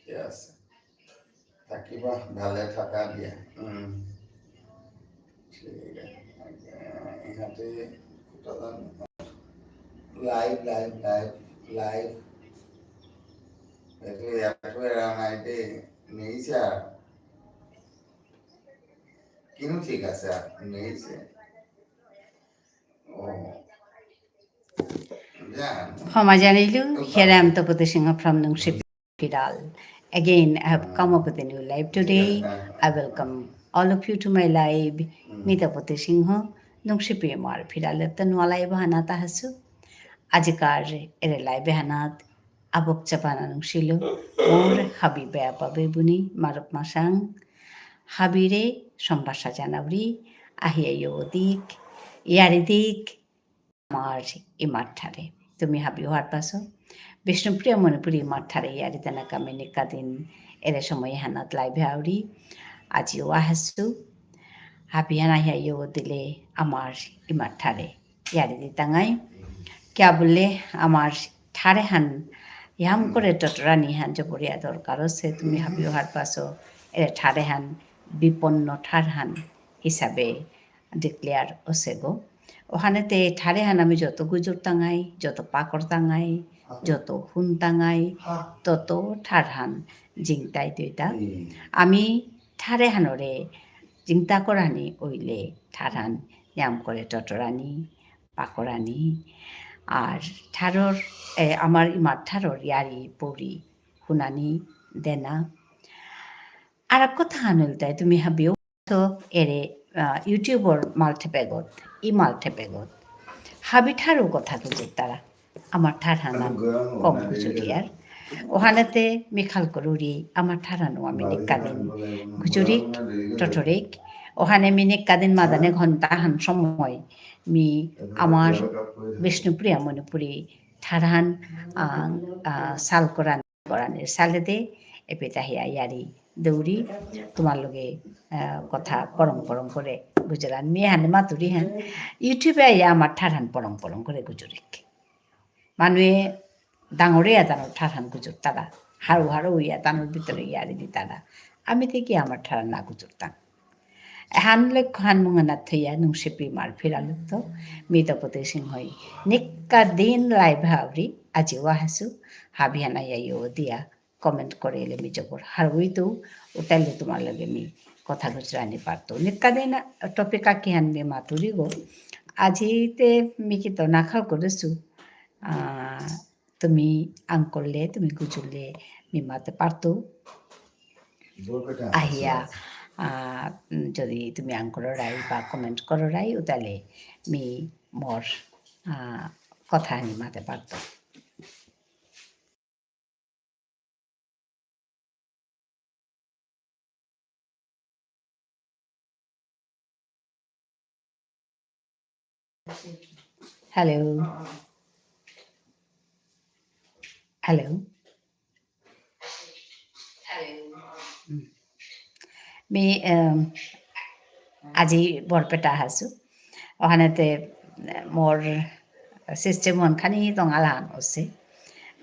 ঠিকে আছে থাকিবা ভালে থাকা দিয়া ঠিক আছে ইহঁতে live live live live itu aku এরা নাই নিয়েছে আর কিন্তু ঠিক আছে আর নিয়েছে ও Homajanilu, here I am Tapati Singha from Nungship Kidal. Again, I have come up with a new live today. I welcome all of you to my live. Mitapati Singha, Nungship Mar Pidal, Tanwala Bahanata Hasu. Ajikar, Ere Live Hanat, Abok Chapana Nungshilu, or Habibe Babebuni, Maruk Masang, Habire, Shambasha Janavri, Ahia Yodik, Yaridik, আমার এই মাঠারে তুমি হাবি হওয়ার পাছো বিষ্ণুপ্রিয়া মণিপুরি মাঠারে ইয়ারি তেনা কামিনী কাদিন এরে সময় হানাত লাইভে আউরি আজিও আহাসু হাবি হানা হিয়াইও দিলে আমার এই মাঠারে ইয়ারি দিতাঙাই কিয়া বললে আমার ঠারে হান ইয়াম করে টটরানি হান জবরিয়া দরকার আছে তুমি হাবি হওয়ার পাছো এরে ঠারে হান বিপন্ন ঠার হান হিসাবে ডিক্লেয়ার আছে গো ওখানেতে ঠারে হান আমি যত গুজর টাঙাই যত পাকড় টাঙাই যত হুন টাঙাই তত ঠার হান জিংটাই দুইটা আমি ঠারে হানরে জিংটা করানি ওইলে ঠার হান নিয়াম করে টটরানি পাকড়ানি আর ঠারর আমার ইমার ঠারর ইয়ারি পড়ি হুনানি দেনা আর এক কথা হানুলতাই তুমি হাবিও তো এরে ইউটিউবর মাল্টেপেগত ই মাল্টেপেগত হাবি ঠারও কথা গুজর তারা আমার ঠার হানান কম গুজরিয়ার ওখানেতে মিখাল করুরি আমার ঠারানো আমি নিকাদিন গুজরিক টটরিক ওখানে মি নিকাদিন মাদানে ঘন্টা হান সময় মি আমার বিষ্ণুপ্রিয়া মণিপুরি ঠারহান সাল করানের সালে দে এপে তাহিয়া ইয়ারি দৌড়ি তোমার লগে কথা পরম পরম করে গুজরান মেয়ে হানে মাতুরি হান ইউটিউবে আইয়া আমার ঠারহান পরম পরম করে গুজরিক মানুহে ডাঙরে তানোর ঠারহান গুজর তারা হারু হারু ইয়া তানোর ভিতরে ইয়ারি দি তারা আমি থেকে আমার ঠারান না গুজরতাম হান লক্ষ্য হান মুঙানাথ থইয়া নুংসিপি মার ফিরালো তো মিতপতি সিংহই নিকা দিন লাইভ হাওরি আজি ওয়াহাসু হাবিয়ানা ইয়াইও দিয়া কমেন্ট করে এলে মি জবর হারুই তো ওটাইলে তোমার লগে মি কথা গুজরানি পারতো নিকা দিন টপিক আকি হান মি মাতুরি গো আজিতে মি কি তো নাখাল করেছু তুমি আং করলে তুমি গুজরলে মি মাতে পারতো আহিয়া যদি তুমি আং করো রাই বা কমেন্ট করো রাই তাহলে মি মোর কথা নি মাতে পারতো হ্যালো হ্যালো মি আজি বৰপেটা আহাছো ওখানেতে মোর সিস্টেম হনখানি দঙালাহান হচ্ছে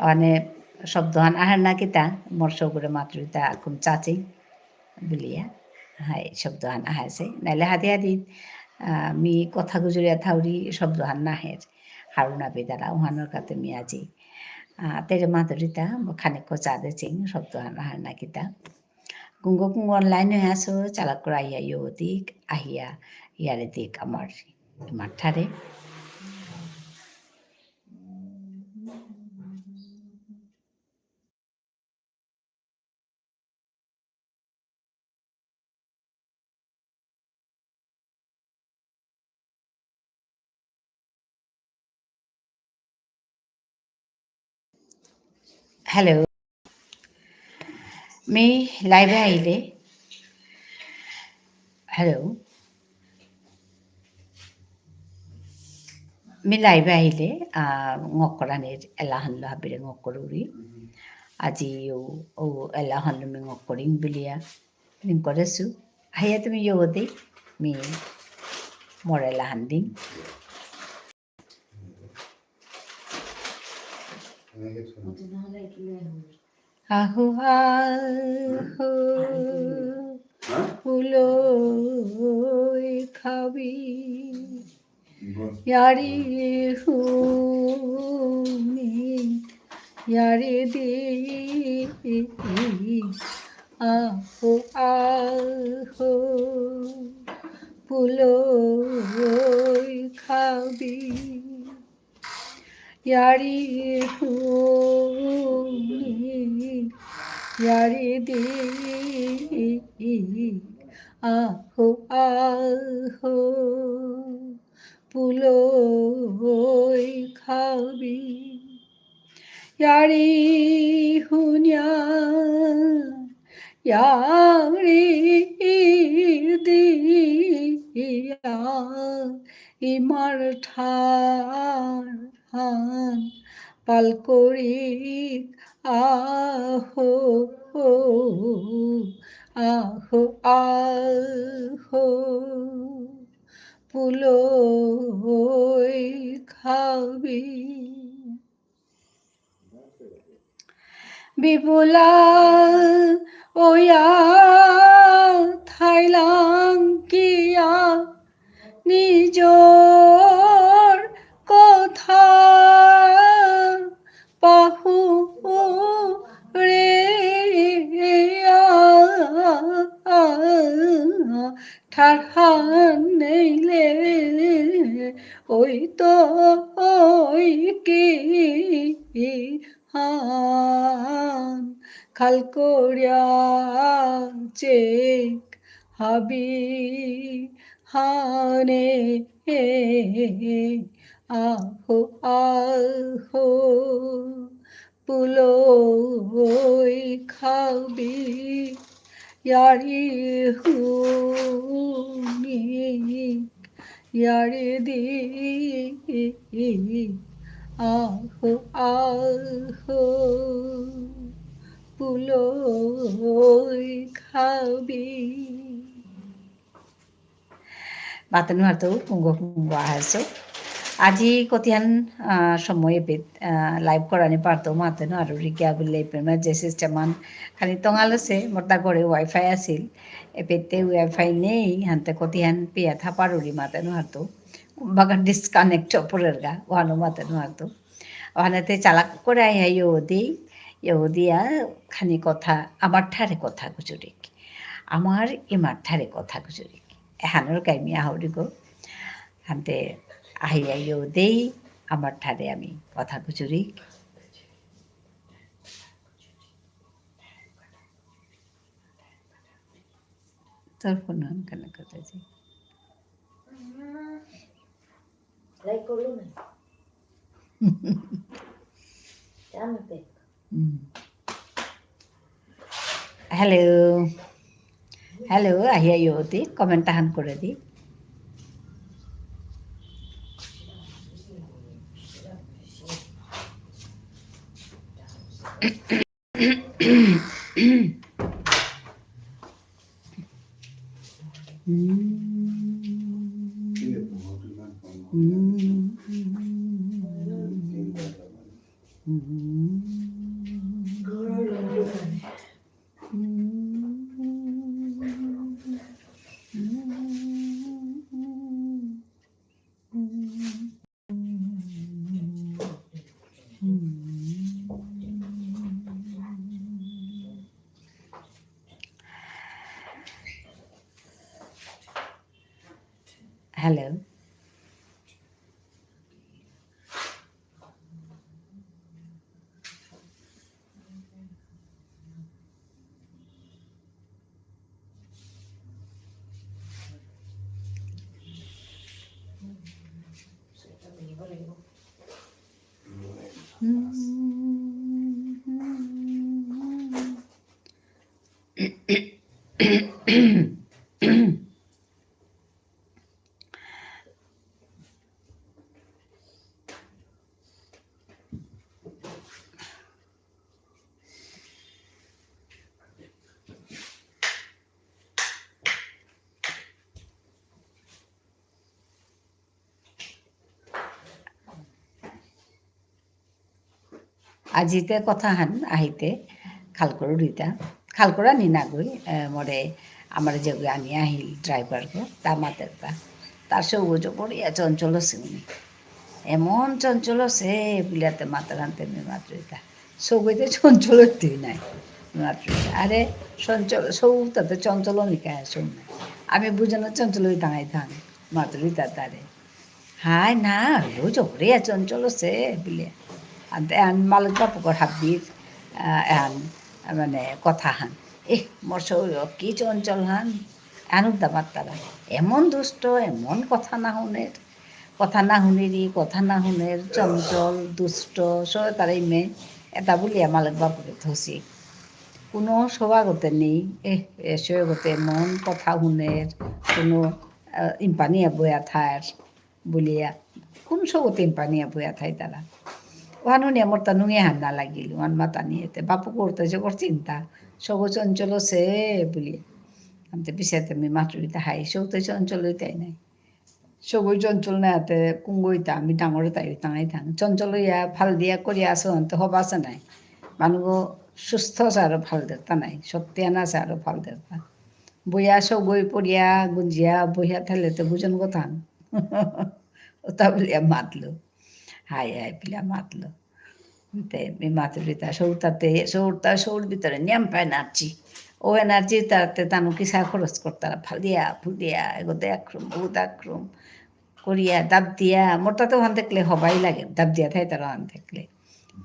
ওখানে শব্দহান আহার না কিতা মোর সগুরে মাতৃতা খুব চাচি বলিয়া হাই শব্দহান আহাছে নাইলে হাতি হাতি মি কথা গুজরিয়া থাউরি শব্দহান নাহের হারুনা বেদারা ওহানোর কাতে মি আজি তেরে মাতুরিতা খানিক চা দেচিং শব্দহান আহার না কিতা কুঙ্গো কুঙ্গো অনলাইন হয়ে আসো চালাক করে আইয়া ইয়ো দিক আহিয়া ইয়ারে দিক আমার মাঠারে হ্যালো মি লাইভে আইলে হ্যালো মি লাইভে আহিলে ngokkoraner elahanlo habire ngokkoruri আজি ও elahanlo mi ngokkoring bilia ning koresu haya tumi yogode mi morela handing আহো আহো হ্যাঁ ফুলই খাবি ইয়ারি হুনি ইয়ারি দি আহো আহো ফুলই খাবি ইয়ারি হুনি ইয়ারি দি আহো আহো ফুলই খাবি ইয়ারি হুনিয়া ইয়ারি দিয়া ইমার ঠার হান পালকরি আহো আহো আহো ফুলই খাবি বিপুলা ওয়া থাইলাঙ্কিয়া নিজর কথা পাহু রে ঠারহান নেইলে ওই তো ওই কি হান খাল করিয়া চেক হাবি হানে আহো আহো পুলই খাবি ইয়ারি হুনি ইয়ারি দি আহো আহো পুলই খাবি বাতনো হাতো পুঙ্গ পুঙ্গ আহাসো আজি কতিয়ান সময় লাইভ কৰানি পারতো মাতেনো আৰু ৰিকিয়া বুলি পেমা যে সিস্টেমান খালি টঙালছে মতা করে ওয়াইফাই আছিল এপেতে ওয়াইফাই নেই হানতে কতিয়ান পিয়া থাপারুরি মাতেনো হাতো বাগান ডিসকানেক্ট পরের গা ওহানো মাতেনো হাতো ওহানেতে চালাক করে আইয়া ইহুদিয়া খানি কথা আমার ঠারে কথা গুজুরিক আমার ইমার ঠারে কথা গুজুরিক এহানোর কাইমি আহরিগ হানতে আহিয়াইও দেই আমার ঠারে আমি কথা খুচুরি তোর ফোন হন কেন কথা যে হ্যালো হ্যালো আহিয়াইও দি কমেন্ট হান করে দি হ্যালো আজিতে কথা হান আহিতে খালকৰো দুইটা খালকৰা নি নাগৈ মৰে আমার যে আনি আহিল ড্রাইভারকে তা মাতের তা তার সৌজ বড়িয়া চঞ্চল আছে উনি এমন চঞ্চল আছে বিলাতে মাতার আনতে মাতৃতা সৌগইতে চঞ্চল তুই নাই মাতৃতা আরে চঞ্চল সৌ তাতে চঞ্চল নিকায় শোন না আমি বুঝানো চঞ্চল দাঁড়াই থান মাতৃতা তারে হায় না হলো জবরিয়া চঞ্চল আছে বিলে আনতে আন মালিক বাপকর হাবির এহান মানে কথা হান মোর সৌর কি চঞ্চল হান এনুক দামার তারা এমন দুষ্ট এমন কথা না শুনের চঞ্চল দুষ্ট সব তারাই মেয়ে এটা বলিয়া মালিক বাপুকে ধসি কোনো সবাগতে নেই সবাগতে এমন কথা শুনের কোনো ইম্পানিয়া বয়া থার বলিয়া কোন সবতে ইম্পানিয়া বয়া থাই তারা ওহানুনি আমার তা নুঙে হান না লাগিল ওহান মাতা নিয়েতে বাপু করতেছে ওর চিন্তা সব চঞ্চল সে বলিয়া আমি পিছাতে আমি মাতৃতা হাই সৌতে চঞ্চল তাই নাই সবই চঞ্চল না হাতে কুঙ্গইতা আমি ডাঙরে তাই টাঙাই থাং চঞ্চল ইয়া ভাল দিয়া করিয়া আসো তো হব আছে নাই মানুষ সুস্থ আছে আরো ভাল দেরতা নাই সত্যান আছে আরো ভাল দেরতা বইয়া সগই পড়িয়া গুঞ্জিয়া বইয়া থাকলে তো বুঝন কথা ওটা বলিয়া মাতলো হাই হাই পিলা মাতলো মাতৃতা সৌর ভিতরে নিয়ম পায় নাচি ও এনার্জি তাতে তানু কিসা খরচ করতারা ফুল দিয়া এগোতে আক্রম ওগুতে আক্রম করিয়া দাব দিয়া মোরটা তো ওখান দেখলে হবাই লাগে দাব দিয়া থাই তারা ওখান দেখলে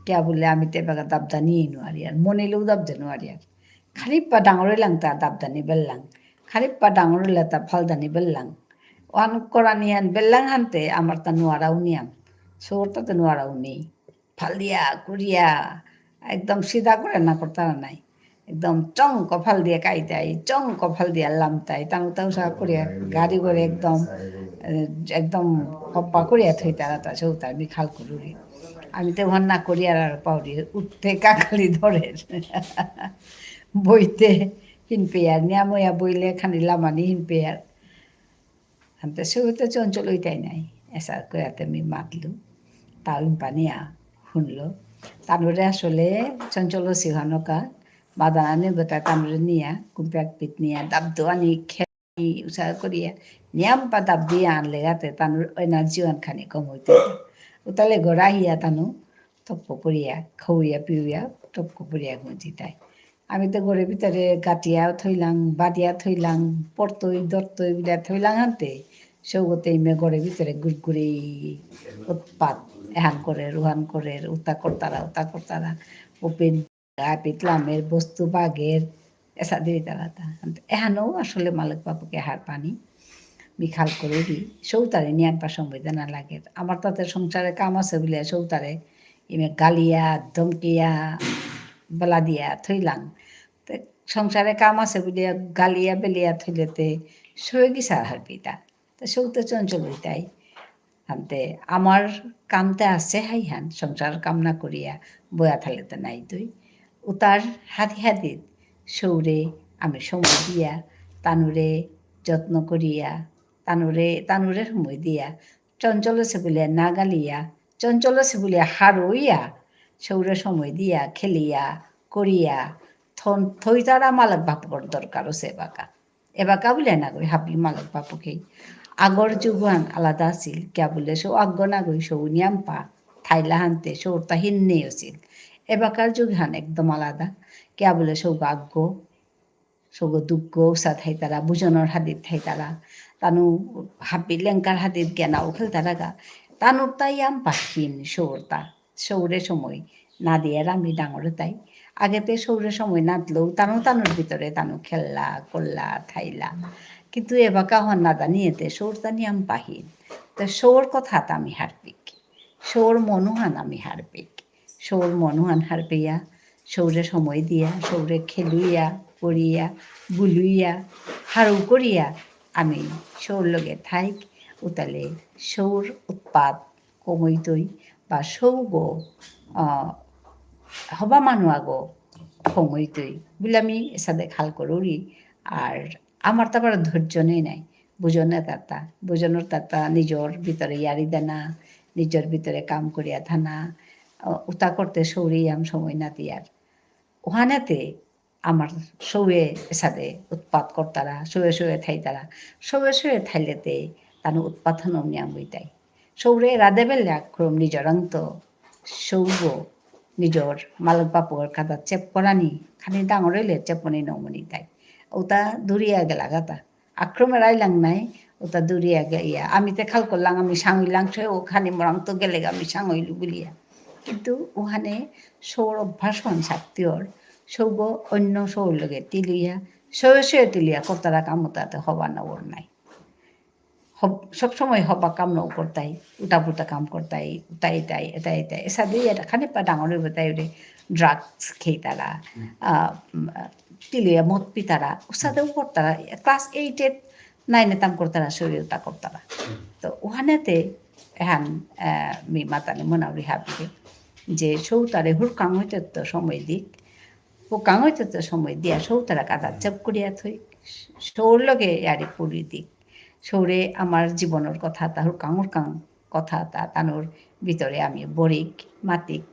কিয়া বললে আমি তো এবার দাবদা নিয়ে নোয়ারি আর মনেলেও দাবদা নোয়ারি আর খারিপ্পা ডাঙরে লাং তা দাবদানি বেললাং খারিপ্পা ডাঙরে তা ফালদানি বেললাং ওয়ান করা নিয়ান বেললাং হানতে আমার তা নোয়ারাও নিয়াম সৌরটা তো নোয়ারাও নেই ফাল দিয়া করিয়া একদম সিধা করে না করতারা নাই একদম চং কফাল দিয়ে কাইতাই চং কফাল দিয়ে লামতাই তাও সা করিয়া গাড়ি করে একদম হপ্পা করিয়া থই তারা তা সৌতা আমি খাল করুরি আমি তো ওখান না করি আর পাউরি উঠতে কাকালি ধরে বইতে হিনপেয়ার নিয়াময়া বইলে খানি লামানি হিনপেয়ার আনতে সৌতে চঞ্চল ওইটাই নাই এসা কয়াতে আমি মাতলু তাও পানিয়া শুনলো তানুরে আসলে চঞ্চল সিহানকা বাদানি বেটা তানুরে নিয়া কুম্পাক পিট নিয়া দাবদো আনি খেলি উৎসাহ করিয়া নিয়াম পা দাব দিয়ে আনলে গাতে তানুর এনার্জি আনখানি কম হইতে উতালে গড়া হিয়া তানু তপ্প করিয়া খৌয়া পিউয়া তপ্প করিয়া গুঁজি তাই আমি তো ঘরের ভিতরে গাটিয়া থইলাম বাদিয়া থইলাম পড়তই দরতই বিলা থইলাম হানতে সৌগতে ইমে ঘরের ভিতরে গুড়গুড়ি উৎপাত এহান করে রুহান করে উতা করতারা ওপেন গা পিতলামের বস্তু বাগের এসা দিয়ে তারা এহানও আসলে মালিক বাপুকে হার পানি মিখাল করে দি সৌতারে নিয়ান পা সংবেদনা লাগে আমার তাতে সংসারে কাম আছে বলে সৌতারে ইমে গালিয়া ধমকিয়া বেলা দিয়া থইলাম সংসারে কাম আছে বলে গালিয়া বেলিয়া থইলেতে সয়ে গিসা হারপিতা তো সৌতে চঞ্চল হইতাই হানতে আমার কামতে আছে হাই হান সংসার কামনা করিয়া বয়া থালেতে নাই তুই উতার হাতি সৌরে আমি সময় দিয়া তানুরে যত্ন করিয়া তানুরে সময় দিয়া চঞ্চল আছে বলিয়া না গালিয়া চঞ্চল আছে বলিয়া হারইয়া সৌরে সময় দিয়া খেলিয়া করিয়া থই তারা মালিক বাপুর দরকার আছে এবাকা বলে না করি হাবলি মালিক বাপুকেই আগর যুগান আলাদা আছিল কিয়া বলে সৌ আজ্ঞ না গই সৌ নিয়াম পা থাইলা হানতে সৌরতা হিন্নে আছিল এবাকার যুগান একদম আলাদা কিয়া বলে সৌগ আজ্ঞ সৌগ দুগ্গ উষা থাই তারা বুজনের হাদিত থাই তারা তানু হাবি লেঙ্কার হাদিত জ্ঞানাও খেল তারা গা তানুর তাই আম পাখিন সৌরতা সৌরে সময় না দিয়ে আমি ডাঙরে তাই আগেতে সৌরে সময় নাতলেও তানুর ভিতরে তানু খেললা করলা থাইলা কিন্তু এবাকা হন না জানিয়েতে সৌরতা নিয়াম পাহিন তো সৌর কথা আমি হারপিক সৌর মনুহান আমি হারপিক সৌর মনুহান হারপিয়া সৌরে সময় দিয়া সৌরে খেলুইয়া করিয়া বুলুইয়া হারু করিয়া আমি সৌর লগে থাইক উতালে সৌর উৎপাদ কমইতই বা সৌগ হবা মানুষ আগো কমইতই বলে আমি এসাদে খাল করুরি আর আমার তো আবার ধৈর্য নেই নাই বুঝনের তাতা নিজের ভিতরে ইয়ারি দেনা নিজের ভিতরে কাম করিয়া থানা উতা করতে সৌরি আম সময় না দিয়ার ওখানেতে আমার সৌয়ে সাথে উৎপাত করতারা শুয়ে থাইতারা শুয়ে থাইলেতে তানো উৎপাদন নিয়াম হইতাই সৌরে রাধে বেলে আক্রম নিজরান্ত সৌগ নিজর মালক বাপুর কাদা চেপ করানি খানি ডাঙর হইলে চেপনি নমনি তাই ওটা দূরিয়া গেলা গাতা আক্রমে রাইলাং নাই ওটা দূরিয়া গিয়া আমি তে খাল করলাম আমি সাঙইলাং সে ওখানে মরাং তো গেলে আমি সাঙইলু বলিয়া কিন্তু ওখানে সৌর অভ্যাস হন শাক্তিওর সৌগ অন্য সৌর লগে তিলিয়া শুয়ে তিলিয়া কর্তারা কামতাতে হবা নবর নাই সবসময় হবা কাম নৌ করতাই উটা পুটা কাম করতাই তাই এসা দিয়ে এটা খানি পা ডাঙর তাই ড্রাগস খেয়ে তারা তিলিয়া মদ পিতারা ওসাদেও করতারা ক্লাস 8 9 তাম করতারা শরীরটা করতারা তো ওখানেতে এহান মি মাতানি মনাউরি হাবিকে যে সৌতারে হুর কাং হইতে তো সময় দিক ও কাং হইতে তো সময় দিয়া সৌতারা কাদা চাপ করিয়া থই সৌর লগে ইয়ারি পুরি দিক সৌরে আমার জীবনের কথা তাহুর কাঙুর কাং কথা তানোর ভিতরে আমি বরিক মাতিক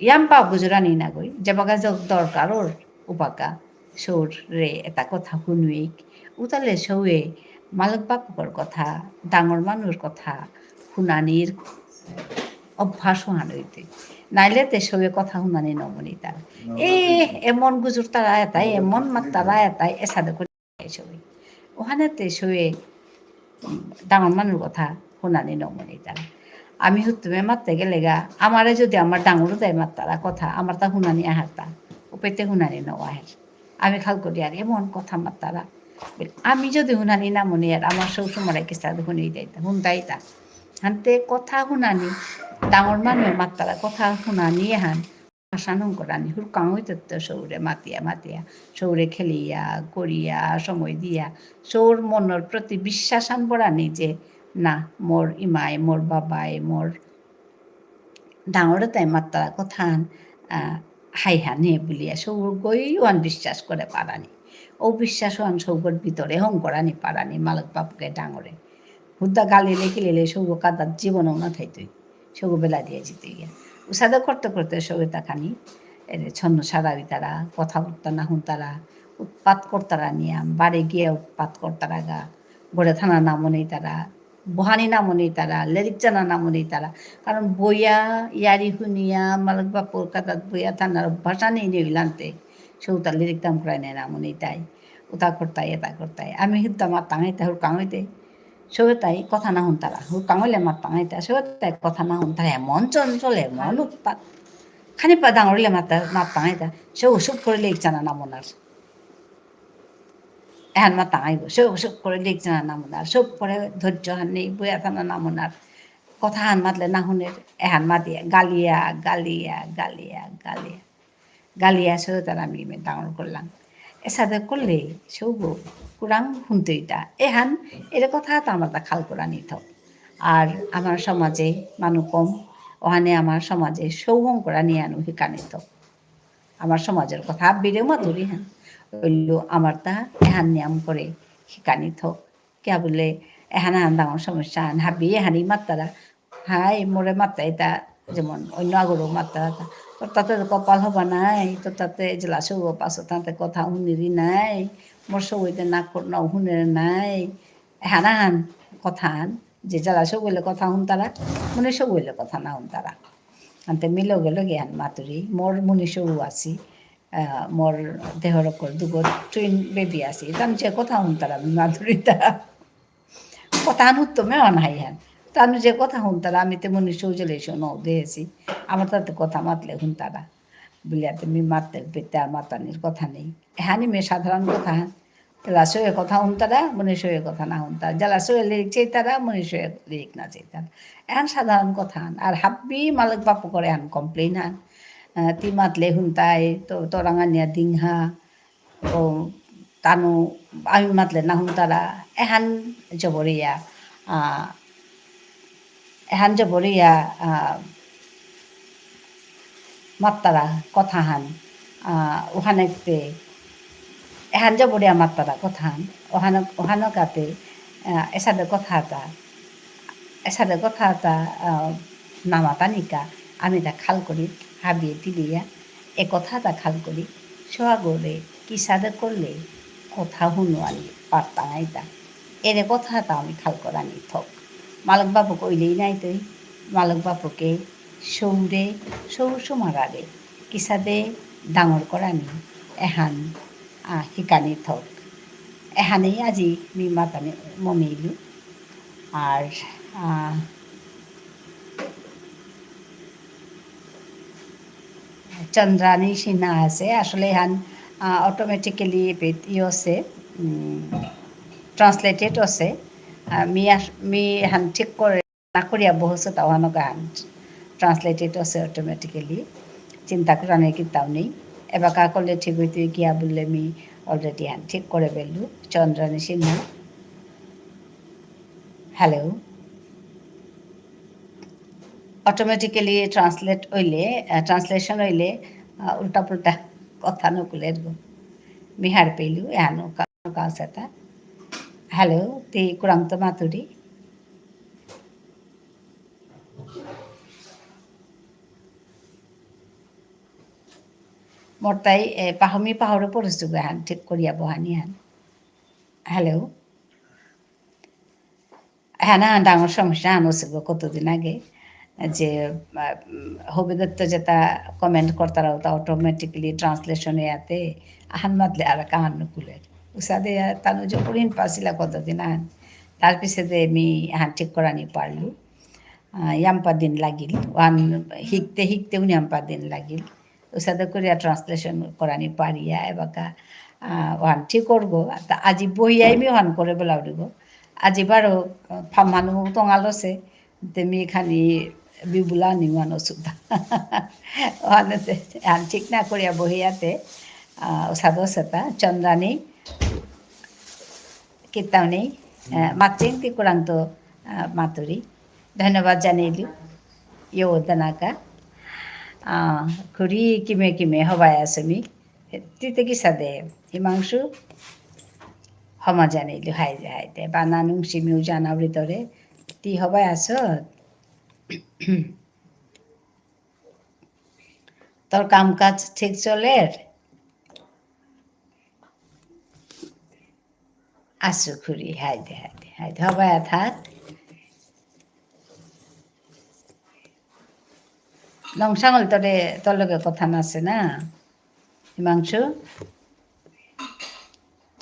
ইয়াম পা বুজরানি না গই যাবাগা যোগ দরকার ওর উপাকা সৌর রে এটা কথা শুনুইক উতালে সৌয়ে মালক বাপকর কথা ডাঙর মানুষ কথা শুনানির অভ্যাস হান হইতে নাইলেতে সৌয়ে কথা শুনানি নমনি তার এমন গুজুর তারা এটাই এমন মাত তারা এটাই এসাদে করে সৌয়ে ওখানেতে শুয়ে ডাঙর মানুষ কথা শুনানি নমনি তারা আমি হুতুমে মারতে গেলে গা আমারে যদি আমার ডাঙরও দেয় মাত্তারা কথা আমার তা শুনানি আহারতা ওপেতে শুনানি নওয়াহের আমি খাল করি আর এমন কথা মাত্তারা আমি যদি শুনানি না মনি আর আমার শ্বশুরমারাই কিস্তা শুনি যাইতা শুনতাইতা হানতে কথা শুনানি ডাঙর মানুষ মাত্তারা কথা শুনানি হান শানং করানি হুর কাং হইতে সৌরে মাতিয়া সৌরে খেলিয়া করিয়া সময় দিয়া সৌর মনের প্রতি বিশ্বাস আনবরানি যে না মোর ইমাই মোর বাবাই মোর ডাঙরে তাই মাত্তারা কথা হাইহানে বলিয়া সৌর গইওয়ান বিশ্বাস করে পারানি ও বিশ্বাস হন সৌগর ভিতরে হং করানি পারানি মালক বাপুকে ডাঙরে হুদ্দা গালিলে কিলিলে সৌগ কাদার জীবনও না থাইতই সৌগ বেলা দিয়ে জিতে গিয়া উসাদা করতে সৌগে তাকানি ছন্ন সারাবি তারা কথাবার্তা না হুন তারা উৎপাত করতারা নিয়াম বাড়ি গিয়ে উৎপাত করতারা গা গড়ে থানা নামও নেই তারা বহানি নামও নেই তারা লেরিক জানা নামও নেই তারা কারণ বইয়া ইয়ারি শুনিয়া মালক বা কলকাতাত বইয়া থানার ভাষা নেই নিলান্তে সৌতা লিরিক দাম করাই নেয় নামও নেই তাই ওটা করতাই এটা করতাই আমি কিন্তু আমার টাঙাইতে হুর কাঙাইতে সবে তাই কথা না হুন তারা হুর কাঙাইলে আমার টাঙাইতে সবে তাই কথা না হুন তারা এমন চঞ্চল এমন উৎপাত খানি পা ডাঙরিলে মাত টাঙাইতা সে ওসব করে লিখ জানা নামনার এহান মা টাঙাইব সে ওসব করে লিখ জানা নামনার সব পরে ধৈর্য হান নেই বইয়া থানা নামনার কথা হান মাতলে না হুনের এহান মা দিয়ে গালিয়া সেও তার আমি ডাঙর করলাম এসাদে করলে সৌগ কুরাং শুনতইটা এহান এর কথা তো আমার তা খাল করা নিত আর আমার সমাজে মানুষ কম ওখানে আমার সমাজে সৌহং করা নিয়ে আনু শিকানিত আমার সমাজের কথা বিরে মাতুরি হ্যাঁ হইল আমার তা এহান নিয়ম করে শিকানিত কে বলে এহান হান ডাঙর সমস্যা হাবি এহানি মাত্তারা হাই মোরে মাত্তাই তা যেমন অন্য আগরও মাত্তারা তোর তাতে কপাল হবা নাই তোর তাতে জেলা সৌ পাশো তাতে কথা শুনিরি নাই মোর সৌতে নাক শুনে নাই এহান হান কথা যে যারা সবলে কথা শুন তারা মনে সবলে কথা না শুন তারা আনতে মিলো গেল জ্ঞান মাতুরি মোর মনে সবু আছি মোর দেহর দুগো টুইন বেবি আছি তান যে কথা শুন তারা মাতুরি তারা কথা উত্তমে অনাই হ্যান তানু যে কথা শুন তারা আমি তো মনে সৌজলে শোনো দিয়েছি আমার তাতে কথা মাতলে শুন তারা বলিয়া তুমি মারতে পেতে আর মাতানির কথা নেই হ্যানি মেয়ে সাধারণ কথা যারা শোয়ে কথা শুন তারা মনে শোয়ে কথা না শুন তারা যারা শোয়ে লিরিক চাই তারা মনে শোয়ে লিরিক না চাই তারা এখন সাধারণ কথা আর হাব্বি মালক বাপু করে এখন কমপ্লেন হান তি মাতলে শুন তাই তো তরাঙানিয়া দিংহা ও তানু আমি মাতলে না শুন তারা এহান জবরিয়া মাত্তারা কথা হান ওখানেতে এহান জবরিয়া মাত্তারা কথা হান ওখানকাতে এসাদে কথা নামাতা নিকা আমি তা খাল করি হাবিয়ে দিলিয়া এ কথাটা খাল করি সোহাগরে কি সাদে করলে কথা শুনো আনি পারতাম আইতা এর কথাটা আমি খাল করানি থক মালক বাবু কইলেই নাই তুই মালক বাপুকে সৌর সুমারারে কিসাদে ডাঙর করানি এহান শিকানি থক এহানেই আজি মি মাতানি মমিলু আর চন্দ্রানী সিনহা আছে আসলে এহান অটোমেটিক্যালি ই আছে ট্রান্সলেটেড আছে মি এহান ঠিক করে না করিয়া বহুছে তাও হানকা হান ট্রান্সলেটেড আছে অটোমেটিক্যালি চিন্তা করা নেই কিতাও নেই এবাকা করলে ঠিক হইতে গিয়া বললে মি অলরেডি হান ঠিক করে ফেললু Chandrani Sinha hello automatically translation হইলে উল্টা পুল্টা কথা নকুলের গো মিহার পেলু এহানো কাউসাতা হ্যালো তি কুরান্ত মাতুরি মোর তাই পাহমি পাহরে পড়েছো গো হান ঠিক করিয়া বহানি হান হ্যালো হ্যাঁ না ডাঙর সমস্যা হান হচ্ছে গো কতদিন আগে যে হবিদত্ত যেটা কমেন্ট করতারাও তা অটোমেটিক্যালি ট্রান্সলেশনে এতে আহান মাতলে আর কাহান নকুলের উসাদে তানু যে পড়িন পাছিলা কতদিন আহান তার পিছে যে আমি হান ঠিক করানি পারলু ইয়াম্পা দিন লাগিল ওয়ান শিখতে শিখতে উনি ইয়াম্পা দিন লাগিল উসাদে করিয়া ট্রান্সলেশন করানি পারিয়া এবাকা ওয়ান ঠিক করবো তা আজি বইয়াই মি ওয়ান করে বেলা উঠিব আজি বারো ফামানু টঙালছে তেমি খানি বিবুলা নিমানো সুদ্ধা ওখানেতে আন ঠিক না করিয়া বহিয়াতে সাধু সেতা চন্দ্রানী কিতাওনি মাতচিং তি কুরান্ত মাতুরি ধন্যবাদ জানাইলু ইয়ে ওদানাকা খুরি কিমে কিমে হবাই আছমি তিতে কি সাদে হিমাংশু হমা জানাইলু হাই দে বানানুং সিমিউ জানাবরি তরে তি হবাই আছ তোর কাম কাজ ঠিক চলে আসু খুরি হাই দে হবাই থাক লংসাঙল তোরে তোর লগে কথা নাছে না হিমাংশু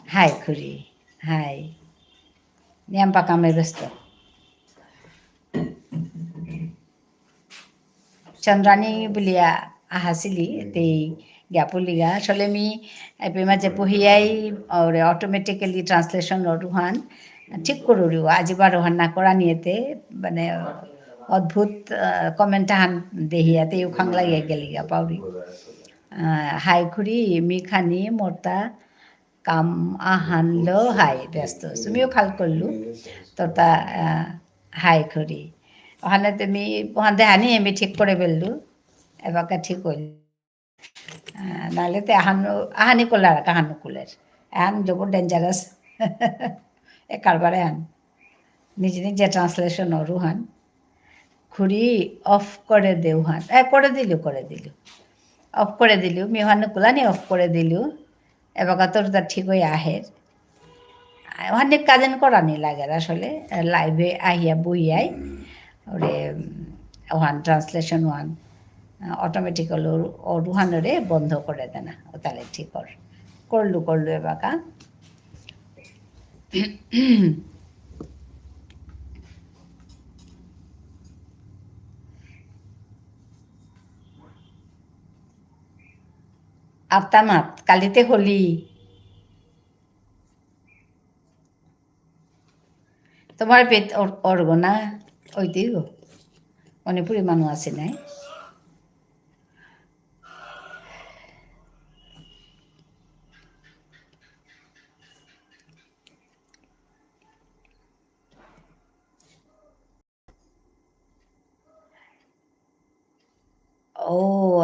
হাই খুরি হাই নিয়াম্পা কামে ব্যস্ত চন্দ্রানী বুলিয়া আহাছিলি তেই গ্যাপুলিগা আসলে মি মাঝে পহিয়াই অটোমেটিক্যালি ট্রান্সলেশন রুহান ঠিক করু আজি বার রোহান না করা নিয়েতে মানে অদ্ভুত কমেন্ট হান দেহিয়াতে খাং লাগিয়া গেলিগা পাউরি হাই খুরি মি খানি মোরতা কাম আহানলো হাই ব্যস্ত তুমিও খাল করলু তোরতা হাই খুরি ওখানে তুমি ওখান দেহানি আমি ঠিক করে ফেললু এবারকা ঠিক হইল নাহলে তো আহানি করলে আর কাহানো কুলের এখন যখন ডেঞ্জারাস এ কারবারে আন নিজে নিজে ট্রান্সলেশন অরু হান খুরি অফ করে দেউ হান করে দিলু অফ করে দিলু মিহানো কুলানি অফ করে দিলু এবারকা তোর তা ঠিক হয়ে আহের অনেক কাজেন করানি লাগে আসলে লাইভে আহিয়া বইয়াই ওরে ওয়ান ট্রান্সলেশন ওয়ান অটোমেটিক্যাল ও রুহানরে বন্ধ করে দে না ও তাহলে ঠিক করলু এবাকা আফতামাত কালিতে হলি তোমার পেট অর্গ না ওইতেই গো মণিপুরি মানুষ আছে নাই ও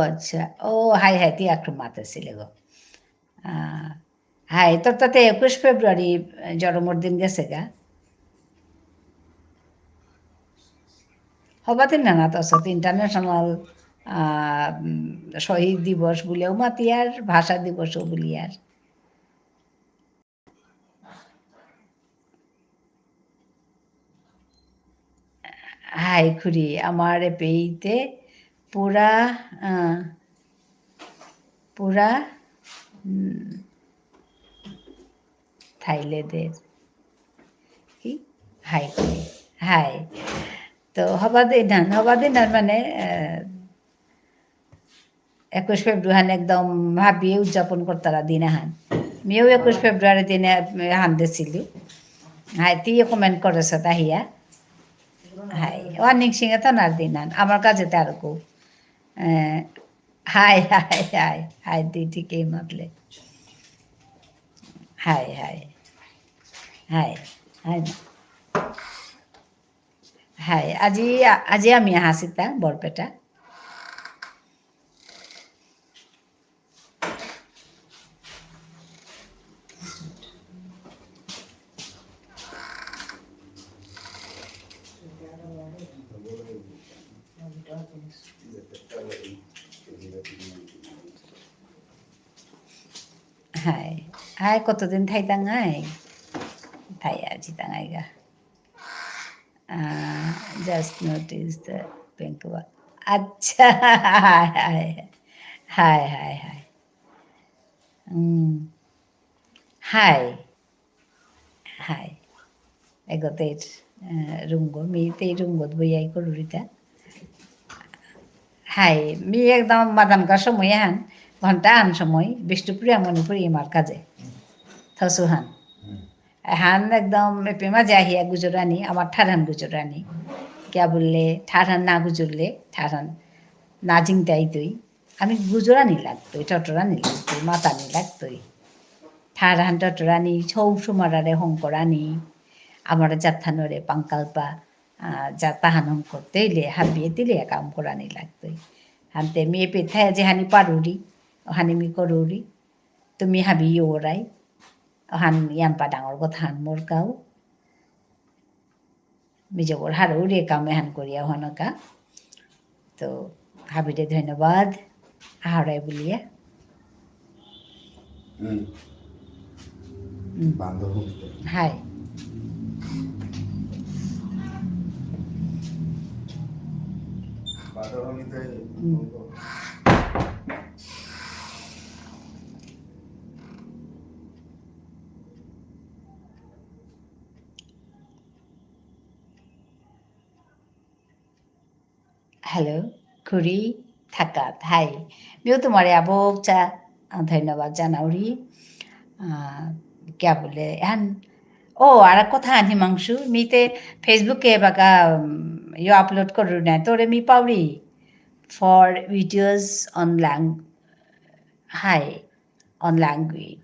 আচ্ছা ও হাই তি একটু মাতাছিলে গো হাই তোর তাতে 21 ফেব্রুয়ারি জন্মর দিন গেছে গা হবাতে না তো ইন্টারন্যাশনাল শহীদ দিবস বলেও মাতি আর ভাষা দিবসও বলি আর হাই খুড়ি আমার পেইতে পুরা পুরা থাইলেদের কি হাই খুড়ি হাই তো হবাদিনান মানে 21 ফেব্রুয়ারি একদম ভাবিয়ে উদযাপন করতারা দিন হান মেয়েও 21 ফেব্রুয়ারি দিনে হান দিছিল হাই তুই কমেন্ট করেছ তাহিয়া হাই অনেক সিংহে তো নার দিন হান আমার কাছে তো আর কো হাই হাই হাই হাই তুই ঠিকই মাতলে হাই হাই হাই হাই হাই আজি আমি হাসিতা বরপেটা হাই হাই কতদিন থাইতাং হাই থাই আজি তাঙাই গা জাস্ট নোটিস দ্য পিঙ্ক আচ্ছা হাই হাই হাই হাই হাই হাই হাই এগতের রুঙ্গ মেয়েতেই রুঙ্গত বইয়াই করুরিতা হাই মি একদম মাদামকা সময় হান ঘন্টা আন সময় বিষ্ণুপুরিয়া মণিপুরি আমার কাজে থসু হান হান একদম পেমা যাহিয়া গুজরানি আমার ঠারহান গুজরানি কে বললে ঠারহান না গুজরলে ঠারহান না জিংটাই তুই আমি গুজরানি লাগতোই টটরানি লাগতোই মাতানি লাগতোই ঠারহান টটরানি ছৌ সুমারারে হংকরানি আমার যাত্থানরে পাঙ্কালপা যা তাহান করতে ইলে হাবিয়ে দিলে কাম করানি লাগতোই হানতে মেয়ে পেথায় যে হানি পারুরি হানি মি করুরি তুমি হাবি ওরাই হান ইয়াম্পা ডাঙর কথা হান মোর কাউ মিজবর হারও রে কামে হান করিয়া হনকা তো হাবিরে ধন্যবাদ আহরাই বলিয়া হাই হ্যালো খুড়ি থাকাত হাই মেও তোমার আবক চা ধন্যবাদ জানাওরি क्या बोले हन ओ আর কথা আনি মাংসু মিতে ফেসবুকে বাকা ইউ আপলোড করু না তোরে মি পাউরি ফর ভিডিওস অন হাই অন ল্যাঙ্গুয়েজ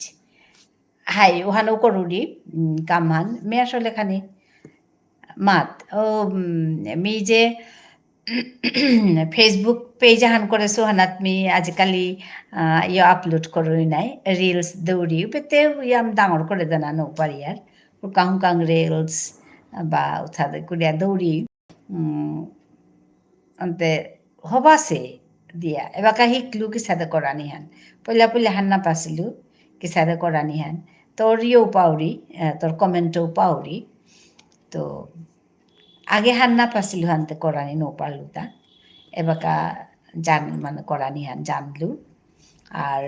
হাই ওহানো করুরি কামহান মে আসলে খানি মাত ও মি যে ফেসবুক পেজ হান করেছো হানাত মি আজিকালি ইয়ে আপলোড করি নাই রিলস দৌড়ি পেতে ইয়াম ডাঙর করে দেনা নৌপারি আর কাং কাং রিলস বা উঠাতে কুড়িয়া দৌড়ি অন্তে হবাছে দিয়া এবাকা শিকলো কিসাদে কৰানি হান পইলা হান নাপাছিলো কিসাদে কৰানি হান তোর ইয়েও পাউরি তোর কমেন্টও পাউরি তো আগে হান না পাছিলো হানতে কৰানি নৌপারলু তা এবাকা জান মানে কৰানি হান জানলু আর